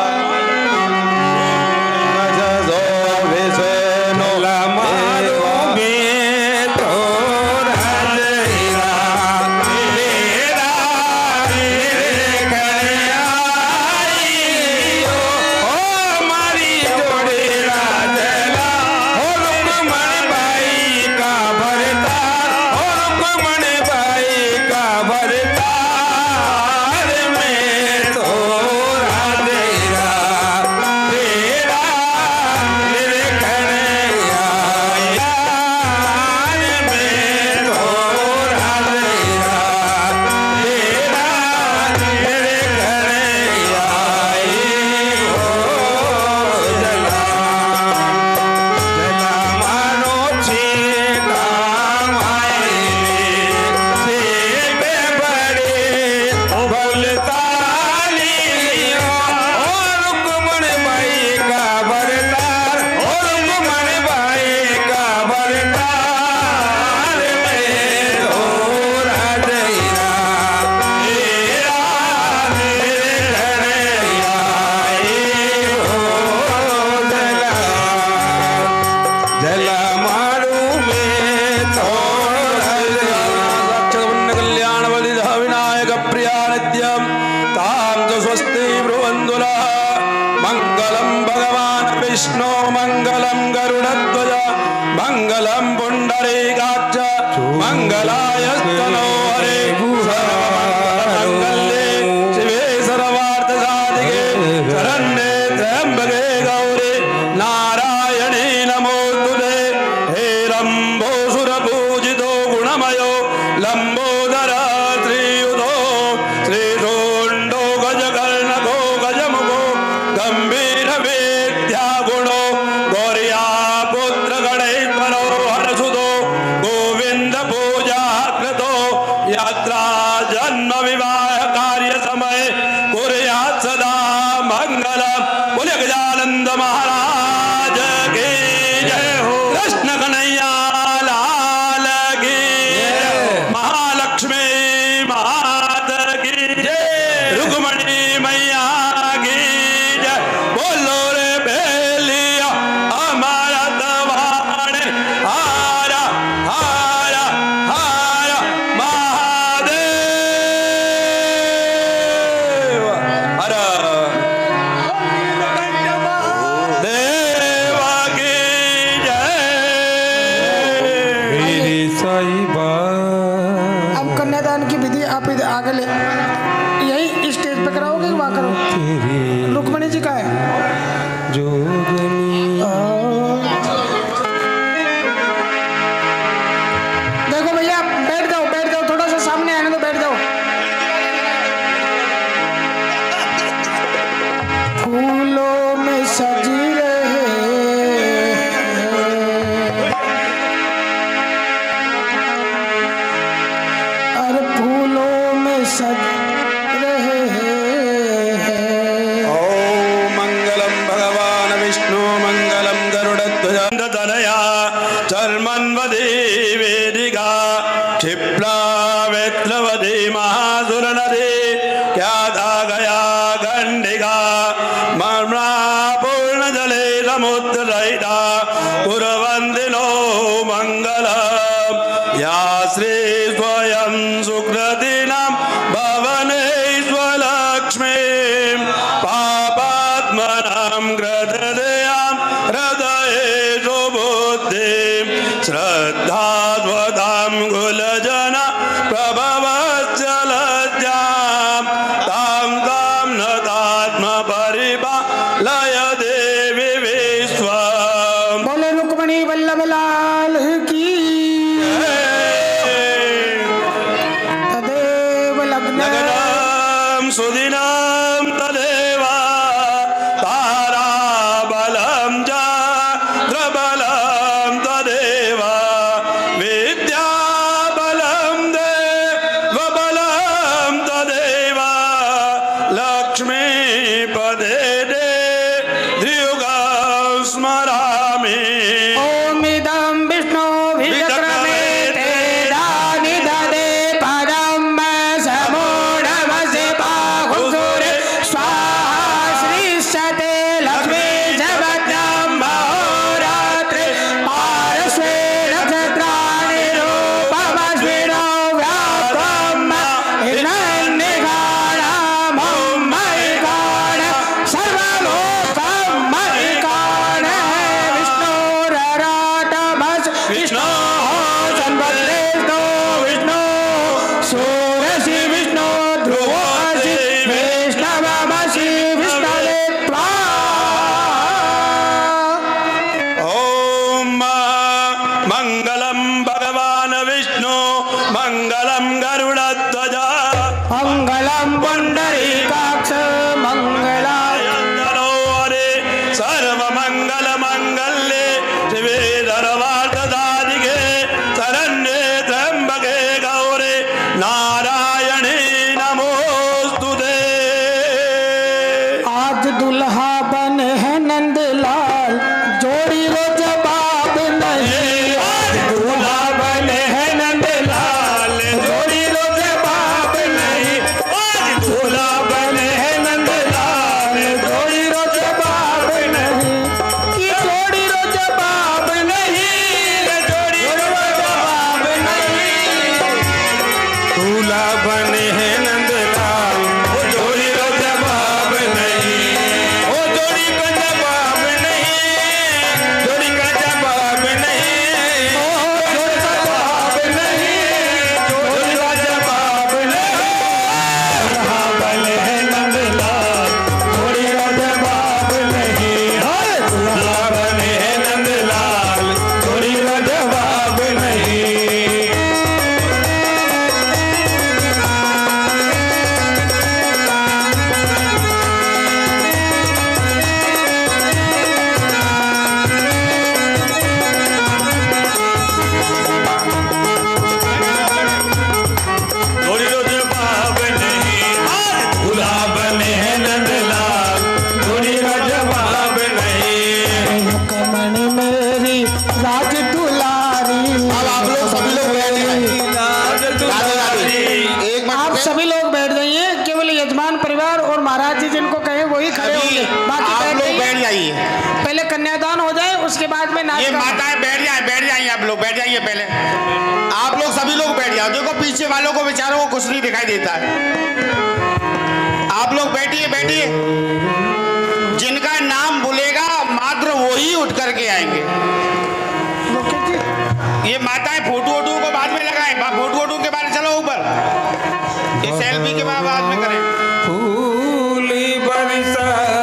स्वस्ति ब्रुवन्दुला मङ्गलं भगवान् विष्णु मङ्गलं गरुडध्वज मङ्गलं पुण्डरीकाक्ष मङ्गलाय स्तनो हरे सर्वमङ्गलमङ्गल्ये शिवे सर्वार्थसाधिके शरण्ये त्र्यम्बके गौरी नारायणी नमोस्तुते हे रम्भोऽसुरपूजितो गुणमयो लम्बोदर श्रीयुतो श्रीशूण्डो गजकर्णको गजमुखो गम्भीरवेद्यागुणो गौर्या पुत्रगणेश्वरो हरसुतो गोविन्दपूजाकृतो यात्रा जन्म विवाह कार्य समय कुर्यात् सदा मङ्गलम् बोले गजानन्द महाराज की जय हो कृष्ण कन्हैया लाल की महालक्ष्मी माता की जय रुक्मणी मैया की जय बोलो रे बेलिया हमारा दवाने हारा हारा हारा महादेव हर देवा की जय साईबा अब कन्यादान की विधि आप इधर आगे ले यही स्टेज पे कराओगे कि वहाँ करो? रुक्मणी जी का है देखो भैया बैठ जाओ थोड़ा सा सामने आने दो, बैठ जाओ। फूलों में सजी रहे और फूलों में सज रहे ॐ मङ्गलं भगवान् विष्णु मङ्गलं गरुडध्वज तनया चर्मन्वदी वेदिका क्षिप्रा वेत्रवदी महासुरनदी ख्याता गया गण्डिका मर्मणा पूर्णजले समुद्ररहिता कुर्वन्ति नो मङ्गलम् या श्री स्वयं सुकृतिनां भवनेश्वलक्ष्मीं पापात्मनां ग्रदयां हृदयेषु बुद्धिं श्रद्धास्वतां कुलजना प्रभवस्य लज्जां तां तां नतात्मपरिपालय देवी विश्वम् बोले रुक्मणी वल्लभ लाल की तदेव लग्न लग्नं सुदिनं तदेव ताराबलं च द्रबलं तदेव विद्याबलं देवबलं तदेव लक्ष्मीपदे धियुगं स्मरामि ओम इदं विष्णु विचक्रमे तेदानि ददे पदं समूढमसि बाहुसुरे स्वाहा श्रीशते लक्ष्मी जगद्दं महोरात्रे पार्श्वे नक्षत्राणि रूपमस्मिनो व्याप्तं हिरण्यगणं मयिगण सर्वलोकं मयिगण विष्णुरराटमस् विष्णु संवत्सरो विष्णु सूरसि विष्णु ध्रुवसि वैष्णवमसि विष्णवे त्वा ॐ मङ्गलं भगवान् विष्णु मङ्गलं गरुडध्वज मंगलम पुंडरीकाक्ष मंगलाय यन्दनो हरे सर्वमङ्गलमङ्गल्ये शिवे सर्वार्थसाधिके शरण्ये त्र्यम्बके गौरी नारायणी नमोस्तुते आज दुल्हा बने हैं नंदलाल जोड़ी रो जवाब नहीं। आज दुल्हा बने हैं नंदलाल जोड़ी रो जवाब नहीं। आज दूल्हा बने हैं नंदलाल जोड़ी रो जवाब नहीं। कि जोड़ी रो जवाब नहीं, जोड़ी रो जवाब नहीं। दूल्हा बने हैं नंदलाल जोड़ी रो जवाब जाइए। पहले कन्यादान हो जाए उसके बाद में नाच ये का- माताएं बैठ जाइए आप लोग, बैठ जाइए पहले। आप लोग सभी लोग बैठ जाओ। देखो पीछे वालों को बेचारों को कुछ नहीं दिखाई देता है। आप लोग बैठिए। जिनका नाम बोलेगा मात्र वो ही उठ करके आएंगे। लोकेश जी, ये माताएं फोटो को बाद में लगाएं, फोटो के बाद चलो ऊपर, ये सेल्फी के बाद में करें। फूली बरसाओ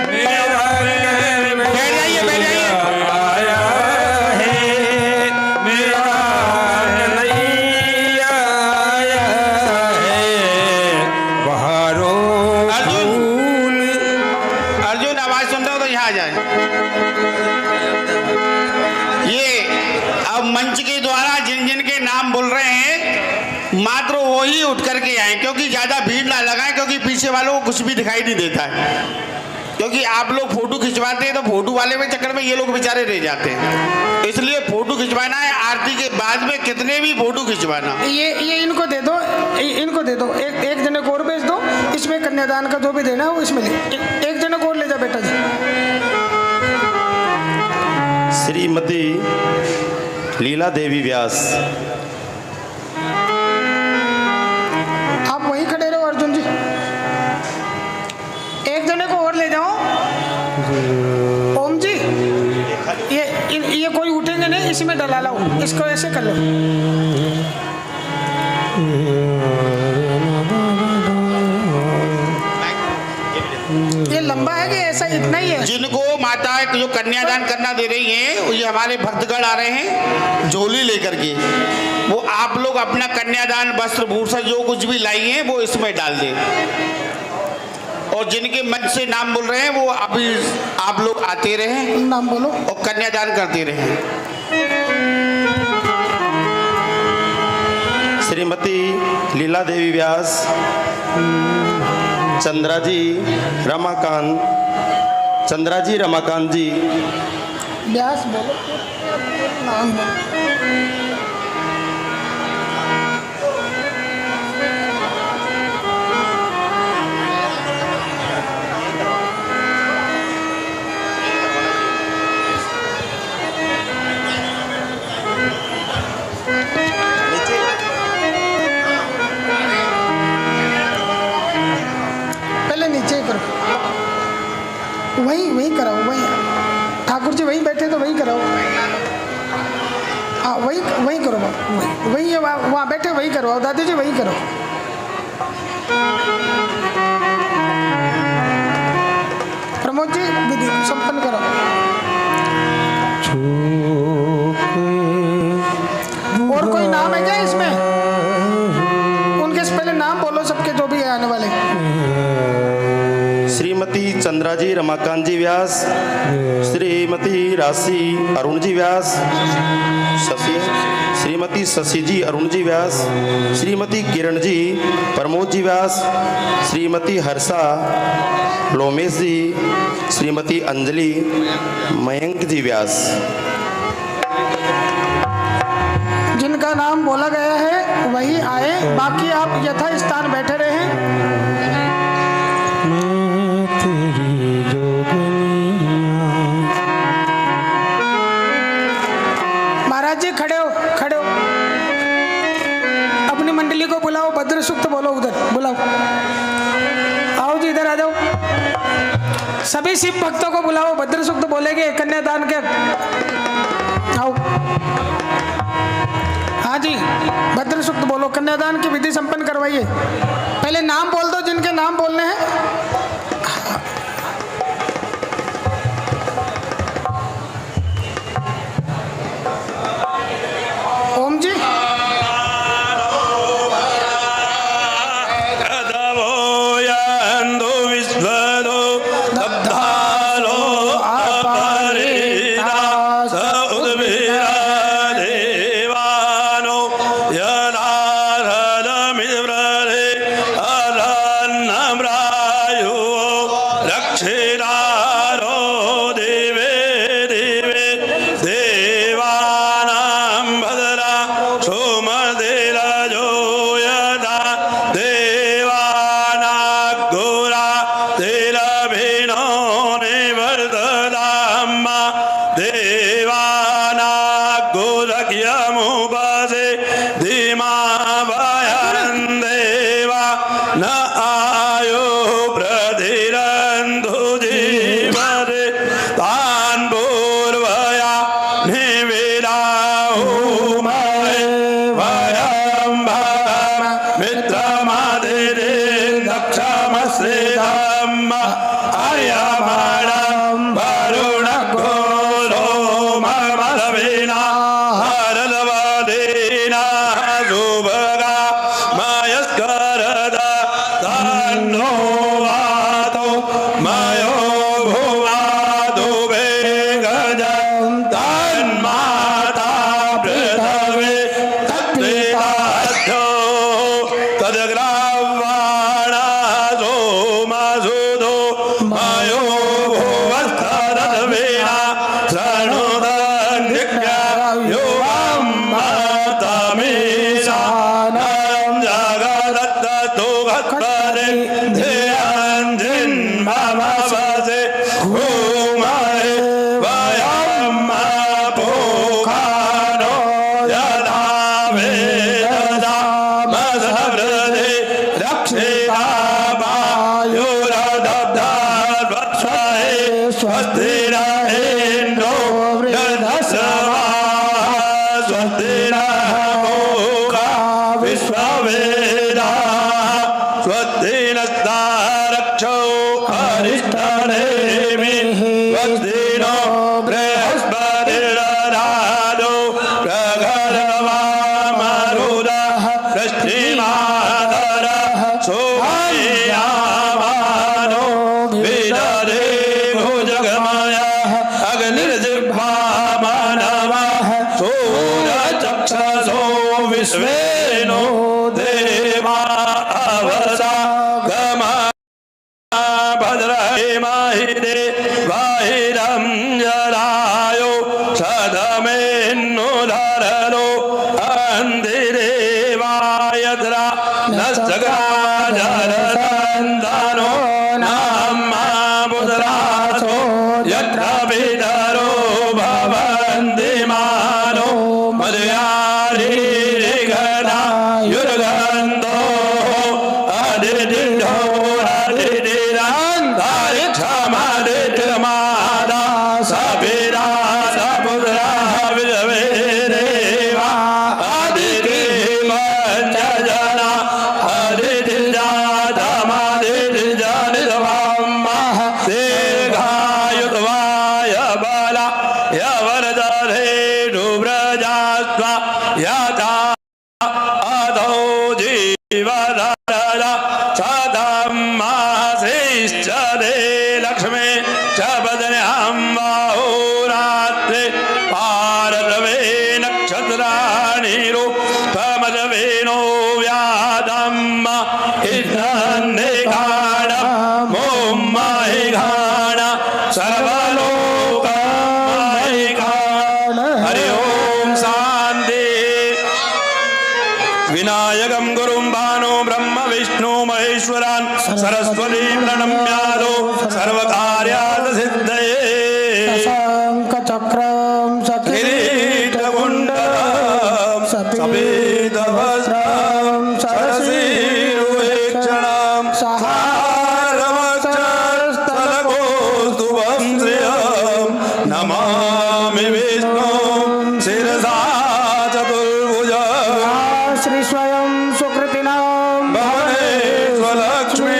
मेरा घर में बैठ जाइए। आया है मेरा कन्हैया आया है बहारों फूल। अर्जुन आवाज सुन रहे हो तो यहाँ आ जाए। ये अब मंच के द्वारा जिन जिन के नाम बोल रहे हैं मात्र वो ही उठ करके आए, क्योंकि ज्यादा भीड़ ना लगाएं, क्योंकि पीछे वालों को कुछ भी दिखाई नहीं देता है। क्योंकि आप लोग फोटो खिंचवाते हैं तो फोटो वाले में चक्कर में ये लोग बेचारे रह जाते हैं, इसलिए फोटो खिंचवाना है। आरती के बाद में कितने भी फोटो खिंचवाना। ये इनको दे दो, एक जने को और भेज दो। इसमें कन्यादान का जो भी देना है वो इसमें ले। एक जने को और ले जा बेटा जी। श्रीमती लीला देवी व्यास। आप वहीं खड़े रहो अर्जुन जी। एक जने को और ले जाओ। ओम जी, ये कोई उठेंगे नहीं, इसी में डला लो, इसको ऐसे कर लो। ये लंबा है कि ऐसा इतना ही है? जिनको माता जो कन्यादान करना दे रही हैं, ये हमारे भक्तगण आ रहे हैं झोली लेकर के, वो आप लोग अपना कन्यादान वस्त्र भूषण जो कुछ भी लाई हैं वो इसमें डाल दें। और जिनके मन से नाम बोल रहे हैं वो अभी आप लोग आते रहे नाम बोलो और कन्यादान करते रहे। श्रीमती लीला देवी व्यास, चंद्राजी रमाकांत जी, व्यास बोलो, नाम बोलो। पहले नीचे ही करो, वही कराओ, वही ठाकुर जी वहीं बैठे तो वही कराओ। हाँ वही करो, वही है वहाँ बैठे वही करो। दादी जी वही करो। प्रमोद जी विधि संपन्न करो। और कोई नाम है क्या इसमें? उनके से पहले नाम बोलो सबके जो भी है आने वाले। श्रीमती चंद्राजी रमाकांत जी व्यास, श्रीमती राशि अरुण जी व्यास, श्रीमती शशि जी अरुण जी व्यास, श्रीमती किरण जी प्रमोद जी व्यास, श्रीमती हर्षा लोमेश जी, श्रीमती अंजलि मयंक जी व्यास। जिनका नाम बोला गया है वही आए, बाकी आप यथा स्थान बैठे रहें। महाराज जी खड़े हो। अपनी मंडली को बुलाओ, भद्र सूक्त बोलो, उधर बुलाओ। आओ जी इधर आ जाओ। सभी शिव भक्तों को बुलाओ, भद्र सूक्त बोलेंगे कन्यादान के। आओ। हाँ जी, भद्र सूक्त बोलो, कन्यादान की विधि संपन्न करवाइए। पहले नाम बोल दो जिनके नाम बोलने हैं। ओम जी, देवाना गोरा ब्रह्म आर्यमाणं वरुण घोरो ममदवीना हरदवदीना सुभगा मयस्करदा तन्नो वातो मयो भुवादो वेगजं तन्माता पृथ्वी तत्पिताभ्यो तदग्रावाणा सोमसुदो मयो भुवस्तदवीना शृणुदन्दिक्या युवं मातमीशानं जगदत्ततो गत्परे धियञ्जिन्ममवसे भूमहे वयं पोखानो यदा वेददामसवृधे रक्षिता वायुरदब्धाद्वत्सहे स्वस्ति न इन्द्रो वृद्धश्रवाः स्वस्ति न मोगा विश्ववेदाः स्वस्ति नस्तारक्षो अरिष्टनेमि स्वस्ति नो बृहस्पतिर्दधातु प्रगर्भमरुदः वृष्टिमादरः सोमयामानो विदधे भुजगमयः अग्निर्जिह्वामनवः सूर्यचक्षसो विश्वेनो देवा अवसा गमा भद्रहे माहिदे वाहिरं जलायो सदमेन्नो धरलो अन्धिरेवायद्रा नस्तगाजरसन्दनो नाम्मा मुद्रासो यत्र विदरो भवन्ति मानो मदयारीरिघना युर्गन्धो अदिदिढो अदिदिरान्तारिक्षमदिष्टमादा सभिरा सपुत्रा विदवेरेवा अदितिमञ्जना अदितिजातमदितिजनिधवम्मः दीर्घायुत्वाय बला यवरदधेनु व्रजास्त्वा यथा अधो जीवधरदा सदम्माश्रीश्च दे लक्ष्मे च बदन्यां बाहुरात्रे पारतवे नक्षत्राणि रूपमदवेनो व्यादम्म इदन्निघाण मोम्महिघाण सर्वलोकमहिघाण हरि ओम शान्ति विनायकं गुरुं भानो ब्रह्म विष्णु महेश्वरान् सरस्वती प्रणम्यादो सर्वकार्यात् सिद्धये शङ्खचक्रं किरीटकुण्डलं सफेदवस्त्रं सरसीरुवेक्षणं सारवक्षस्थलकोस्तुभं श्रियं नमामि विष्णुं शिरसा चतुर्भुजं श्री स्वयं सुकृतिनां भवनेश्वलक्ष्मीं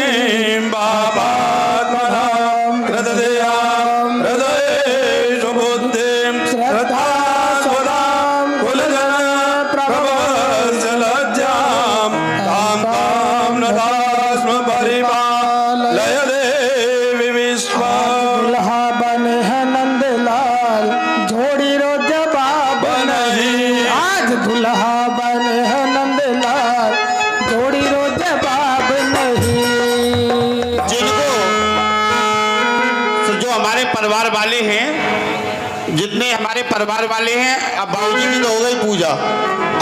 पापात्मनां कृतदयां हृदयेषु बुद्धिं श्रद्धास्वदां कुलजनप्रभवत्सलज्जां तां तां नतास्म परिपालय देवी विश्वं दुल्हा बने हैं नंदलाल जोड़ी रोज जवाब नहीं आज दुल्हा बने हैं नंदलाल जोड़ी रोज जवाब नहीं। जिनको जो हमारे परिवार वाले हैं, जितने हमारे परिवार वाले हैं, अब बाबूजी की तो हो गई पूजा,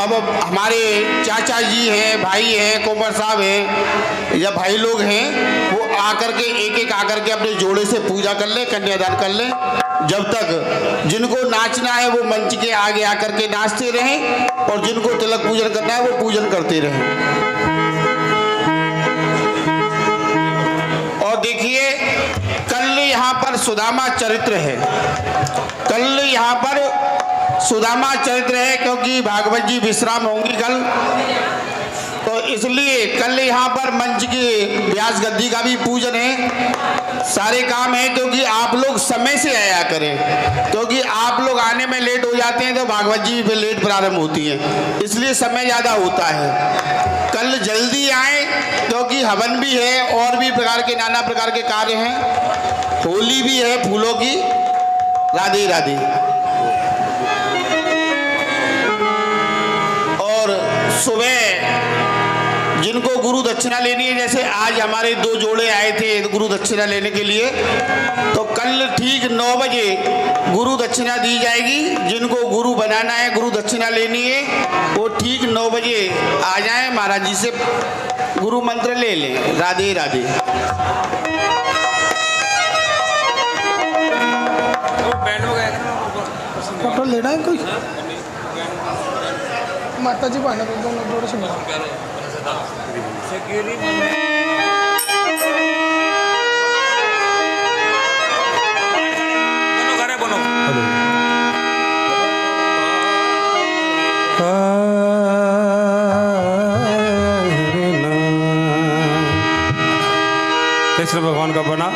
अब हमारे चाचा जी हैं, भाई हैं, कोमर साहब हैं या भाई लोग हैं, वो आकर के एक एक आकर के अपने जोड़े से पूजा कर ले, कन्यादान कर ले। जब तक जिनको नाचना है वो मंच के आगे आकर के नाचते रहें और जिनको तिलक पूजन करना है वो पूजन करते रहें। और देखिए कल यहाँ पर सुदामा चरित्र है, कल यहाँ पर सुदामा चरित्र है क्योंकि भागवत जी विश्राम होंगी कल, तो इसलिए कल यहाँ पर मंच की व्यास गद्दी का भी पूजन है सारे काम है, क्योंकि आप लोग समय से आया करें, क्योंकि आप लोग आने में लेट हो जाते हैं तो भागवत जी भी लेट प्रारंभ होती है, इसलिए समय ज़्यादा होता है। कल जल्दी आए क्योंकि हवन भी है और भी प्रकार के नाना प्रकार के कार्य हैं, होली भी है फूलों की। राधे राधे। और सुबह जिनको गुरु दक्षिणा लेनी है, जैसे आज हमारे 2 जोड़े आए थे गुरु दक्षिणा लेने के लिए, तो कल ठीक 9 बजे गुरु दक्षिणा दी जाएगी। जिनको गुरु बनाना है, गुरु दक्षिणा लेनी है, वो ठीक 9 बजे आ जाएं, महाराज जी से गुरु मंत्र ले लें। राधे राधे। फोटो लेना है कोई? माता जी पाना जोड़े सुन कृष्ण भगवान का बना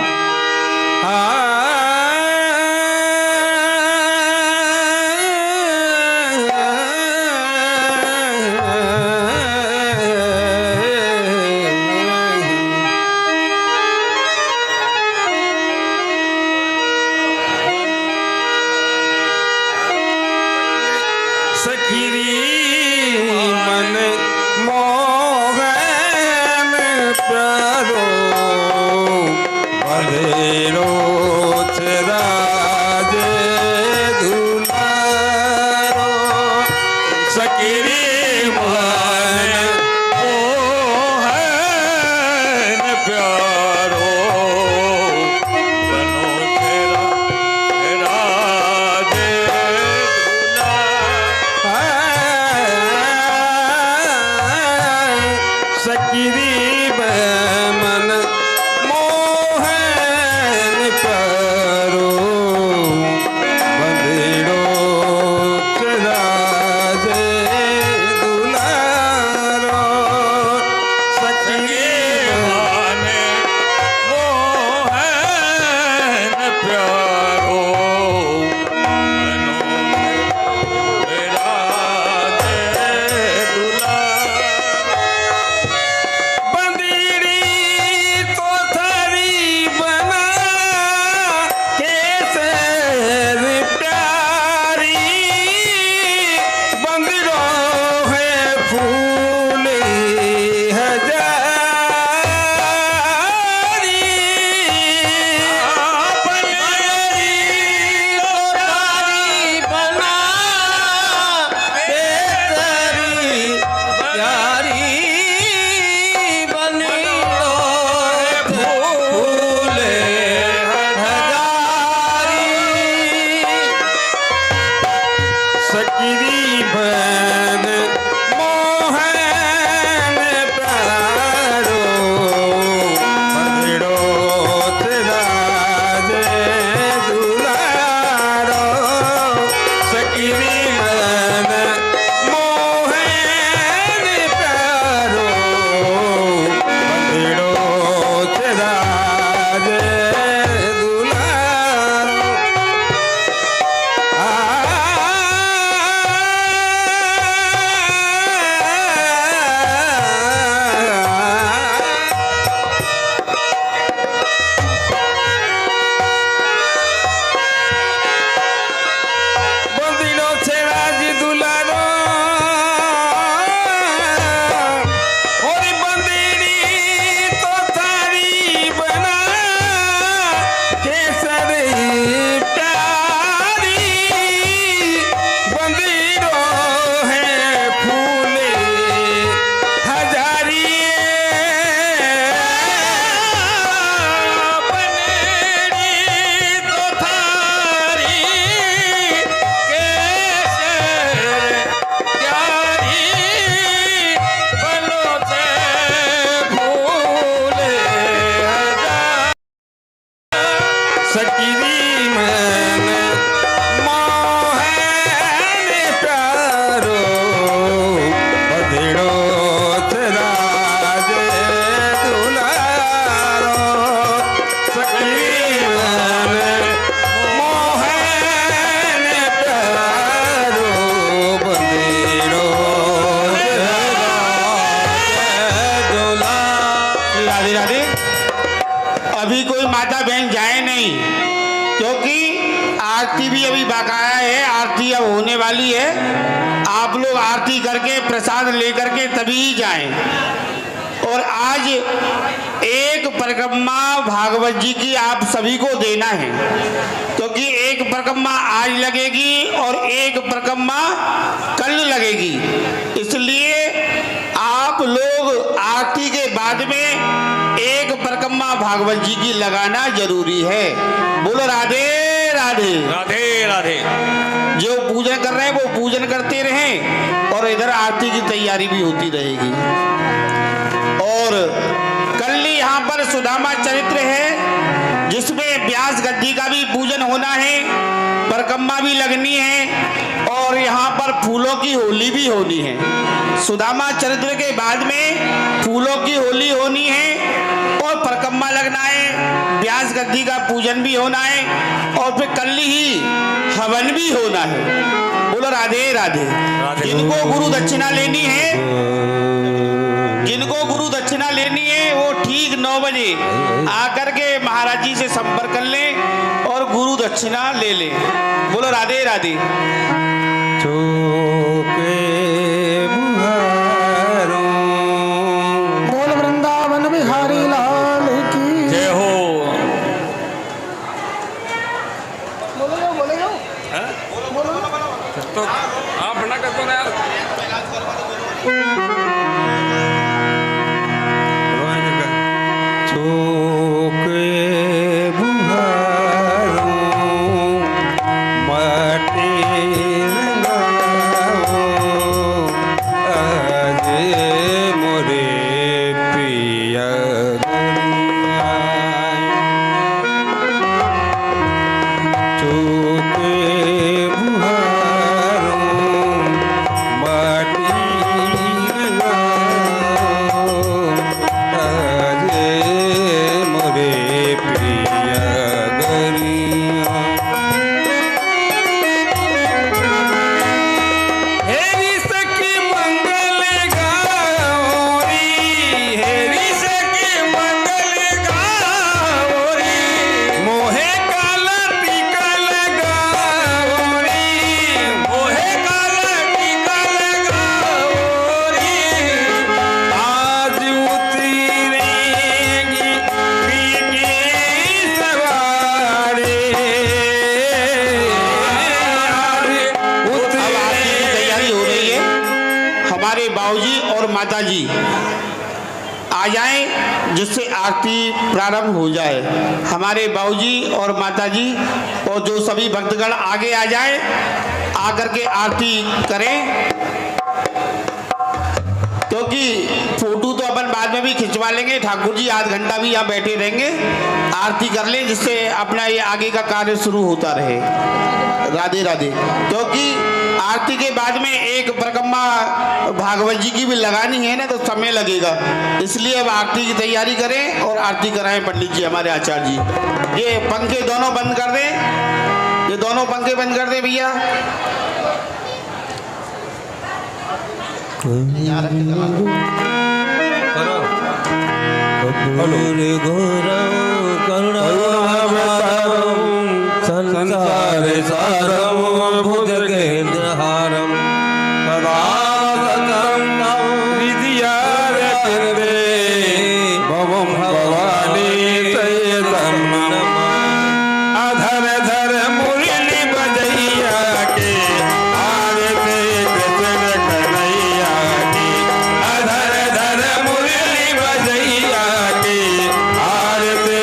सखी अभी कोई माता बहन जाए नहीं, क्योंकि आरती भी अभी बकाया है, आरती अब होने वाली है। आप लोग आरती करके प्रसाद लेकर के तभी ही जाएं। और आज एक परिक्रमा भागवत जी की आप सभी को देना है, क्योंकि एक परिक्रमा आज लगेगी और एक परिक्रमा कल लगेगी। इसलिए आप लोग आरती के बाद में एक परिक्रमा भागवत जी की लगाना जरूरी है। बोलो राधे राधे। राधे राधे। जो पूजन कर रहे हैं वो पूजन करते रहें और इधर आरती की तैयारी भी होती रहेगी। और कल यहाँ पर सुदामा चरित्र है, जिसमें व्यास गद्दी का भी पूजन होना है, परिक्रमा भी लगनी है और यहाँ पर फूलों की होली भी होनी है। सुदामा चरित्र के बाद में फूलों की होली होनी है और परिक्रमा लगना है, व्यास गद्दी का पूजन भी होना है और फिर कल ही हवन भी होना है। बोलो राधे राधे। जिनको गुरु दक्षिणा लेनी है, जिनको गुरु दक्षिणा लेनी है वो ठीक 9 बजे आकर के महाराज जी से संपर्क कर लें और गुरु दक्षिणा ले लें। बोलो राधे राधे। बोल वृंदावन बिहारी लाल की जय हो। तो आप बना कर दो ना यार। माताजी आ जाएं, जिससे आरती प्रारंभ हो जाए। हमारे बाबूजी और माताजी और जो सभी भक्तगण आगे आ जाएं, आकर के आरती करें, क्योंकि फोटो तो अपन बाद में भी खिंचवा लेंगे। ठाकुर जी आध घंटा भी यहाँ बैठे रहेंगे, आरती कर लें, जिससे अपना ये आगे का कार्य शुरू होता रहे। राधे राधे। क्योंकि आरती के बाद में एक परिक्रमा भागवत जी की भी लगानी है ना, तो समय लगेगा। इसलिए अब आरती की तैयारी करें और आरती कराएं पंडित जी, हमारे आचार्य जी। ये पंखे दोनों बंद कर दें, ये दोनों पंखे बंद कर दें भैया। संसार सारम भुजगेन्द्रहारम सदा विद्यार भवम भवानी अधर धर मुरली बजैया के आरती कृष्ण कन्हैया की। अधर धर मुरली बजैया के आरती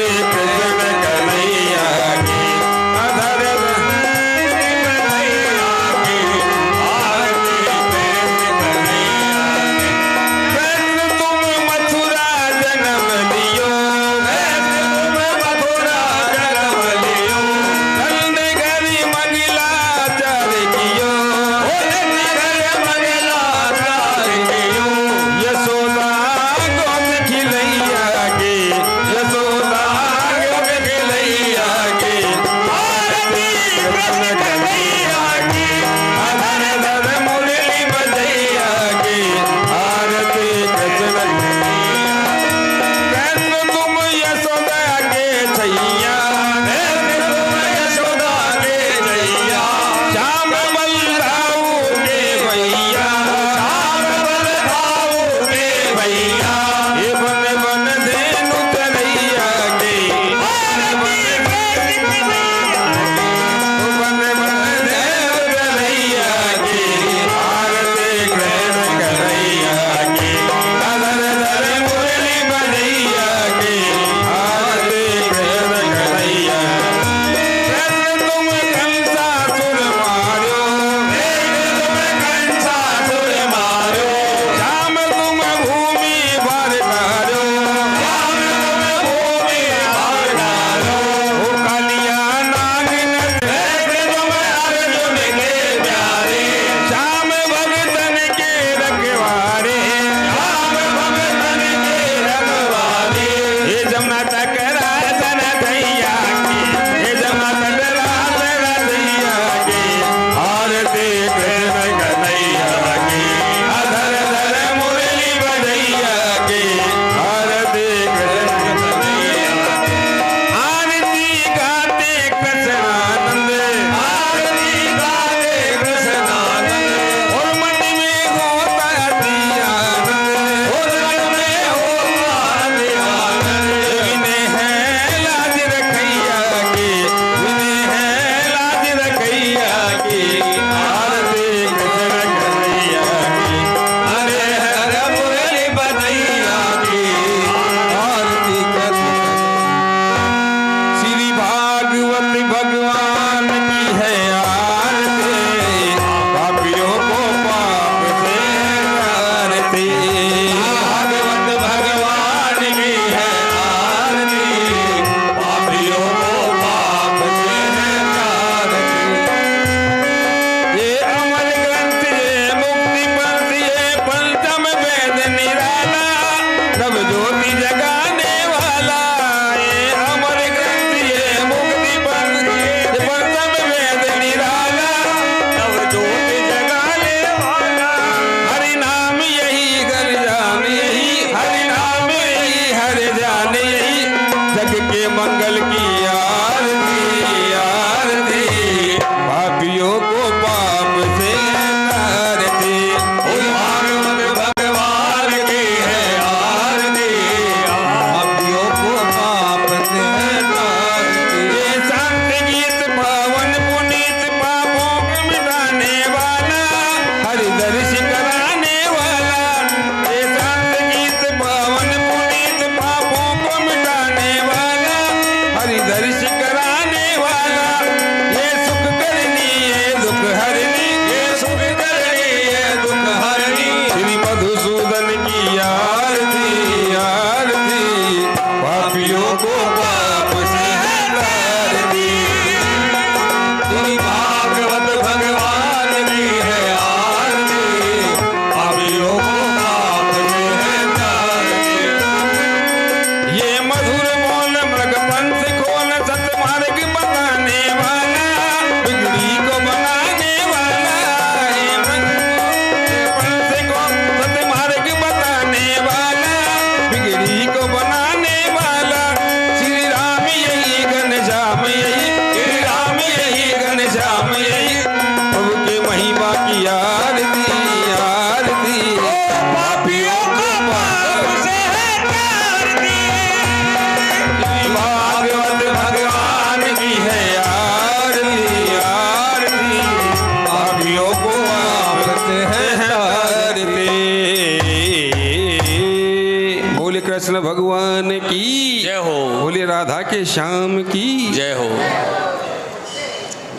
भगवान की जय हो। बोले राधा के श्याम की जय हो।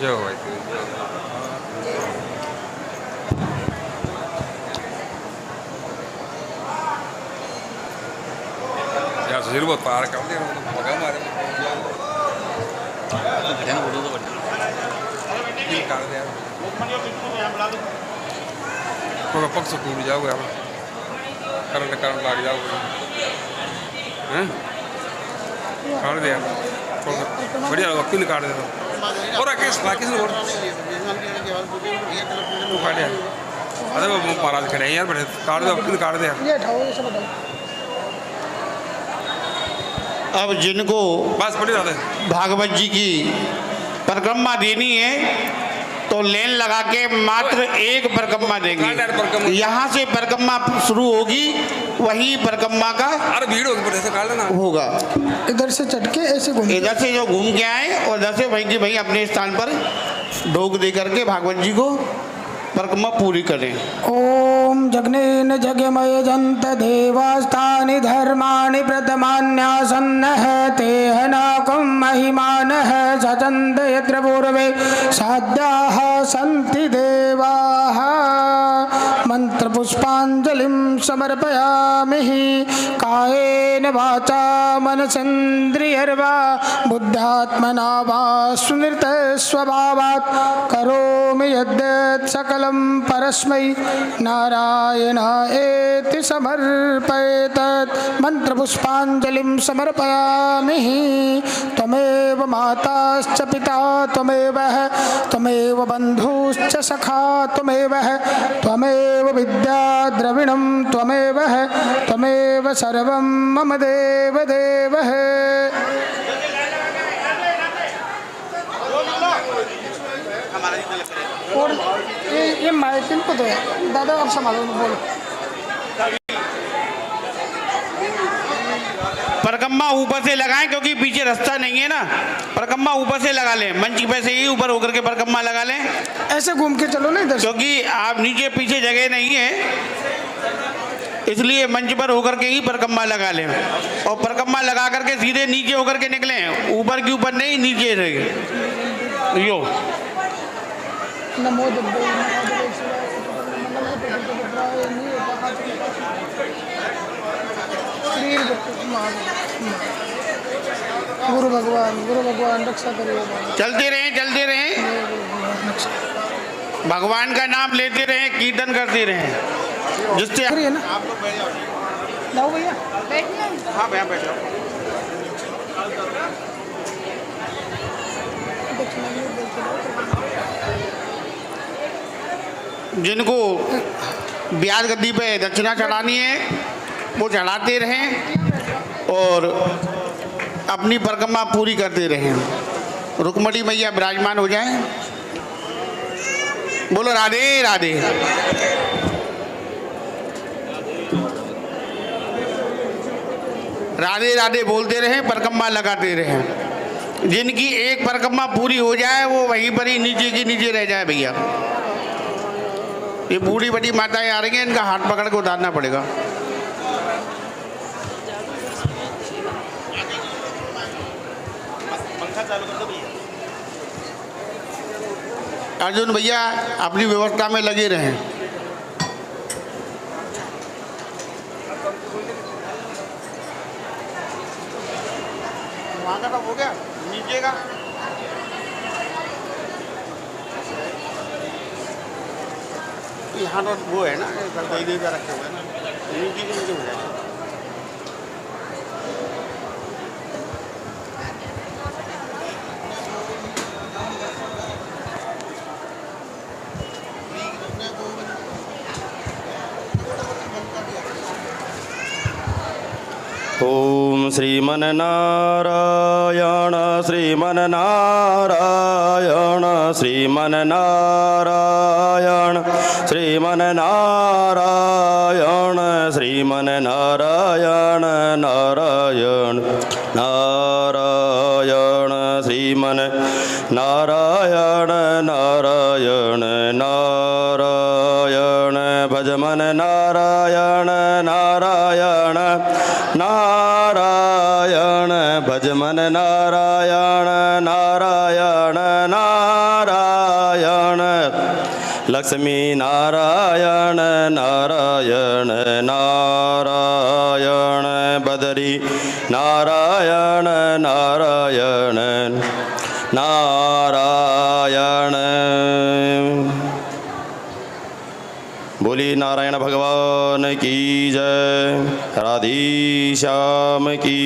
जय हो भाई। यार सुशील बहुत पार कर दिया भगा मारे काट दे यार पक्ष टूट जाओगे आप करंट लग जाओगे हैं काट दे यार बढ़िया वकील काट दे और किस और काट यार अरे वो महाराज खड़े हैं यार बड़े काट दो वकील काट दे यार ये उठाओ, ये सब उठाओ। अब जिनको बस पड़ी रहते भागवत जी की परिक्रमा देनी है तो लेन लगा के मात्र एक परिक्रमा देंगे। यहाँ से परिक्रमा शुरू होगी, वही परिक्रमा का अरे भीड़ होगी बड़े से काट लेना होगा। इधर से चटके ऐसे घूम। इधर से जो घूम के आए और इधर से वहीं की वहीं अपने स्थान पर ढोक दे करके भागवत जी को परिक्रमा पूरी करें। ओम जग्नेन जगमय जंत देवास्तानि धर्माणि प्रथमान्यासन्नः तेह नाकं महिमानः सचन्द यत्र पूर्वे साध्याः सन्ति देवाः। मंत्रपुष्पाञ्जलिं समर्पयामि कायेन वाचा मनसेन्द्रियर्वा बुद्धात्मना वा स्मृत स्वभावात् करोमि यद्यत् सकलं परस्मै नारायणायेति समर्पयेतत्। मंत्रपुष्पाञ्जलिं समर्पयामि। त्वमेव माताश्च पिता त्वमेव त्वमेव बन्धुश्च सखा त्वमेव त्वमेव विद्या द्रविणं त्वमेव त्वमेव सर्वं मम देव देव। और ये माइक इनको दो दादा, आप संभालो बोलो। परिक्रमा ऊपर से लगाएं क्योंकि पीछे रास्ता नहीं है ना। परिक्रमा ऊपर से लगा लें, मंच पे से ही ऊपर होकर के परिक्रमा लगा लें, ऐसे घूम के चलो ना इधर से। क्योंकि आप नीचे पीछे जगह नहीं है, इसलिए मंच पर होकर के ही परिक्रमा लगा लें। और परिक्रमा लगा करके सीधे नीचे होकर के निकलें, ऊपर के ऊपर नहीं, नीचे रहे यो। नमो गुरु भगवान रक्षा करिए। चलते रहें भगवान का नाम लेते रहें, कीर्तन करते रहें, जिससे है ना। जाओ भैया, हाँ भैया बैठो। जिनको ब्याज गद्दी पे दक्षिणा चढ़ानी है वो चढ़ाते रहें और अपनी परिक्रमा पूरी करते रहें। रुक्मणी मैया विराजमान हो जाएं। बोलो राधे राधे। राधे राधे बोलते रहें, परिक्रमा लगाते रहें। जिनकी एक परिक्रमा पूरी हो जाए वो वहीं पर ही नीचे की नीचे रह जाए भैया। ये बूढ़ी बड़ी माताएं आ रही हैं, इनका हाथ पकड़ के उतारना पड़ेगा। अर्जुन भैया अपनी व्यवस्था में लगे रहें। वहाँ का हो गया, नीचे का यहाँ तो वो है ना, दही का रखे हुए हैं ना, नीचे के नीचे हो जाएगा। ओम श्रीमन्नारायण श्रीमन्नारायण श्रीमन्नारायण श्रीमन्नारायण श्रीमन्नारायण नारायण नारायण श्रीमन्नारायण नारायण नारायण भजमन नारायण नारायण नारायण भज मन नारायण नारायण नारायण लक्ष्मी नारायण नारायण नारायण बदरी नारायण नारायण नारायण। बोली नारायण भगवान की जय, राधे श्याम की।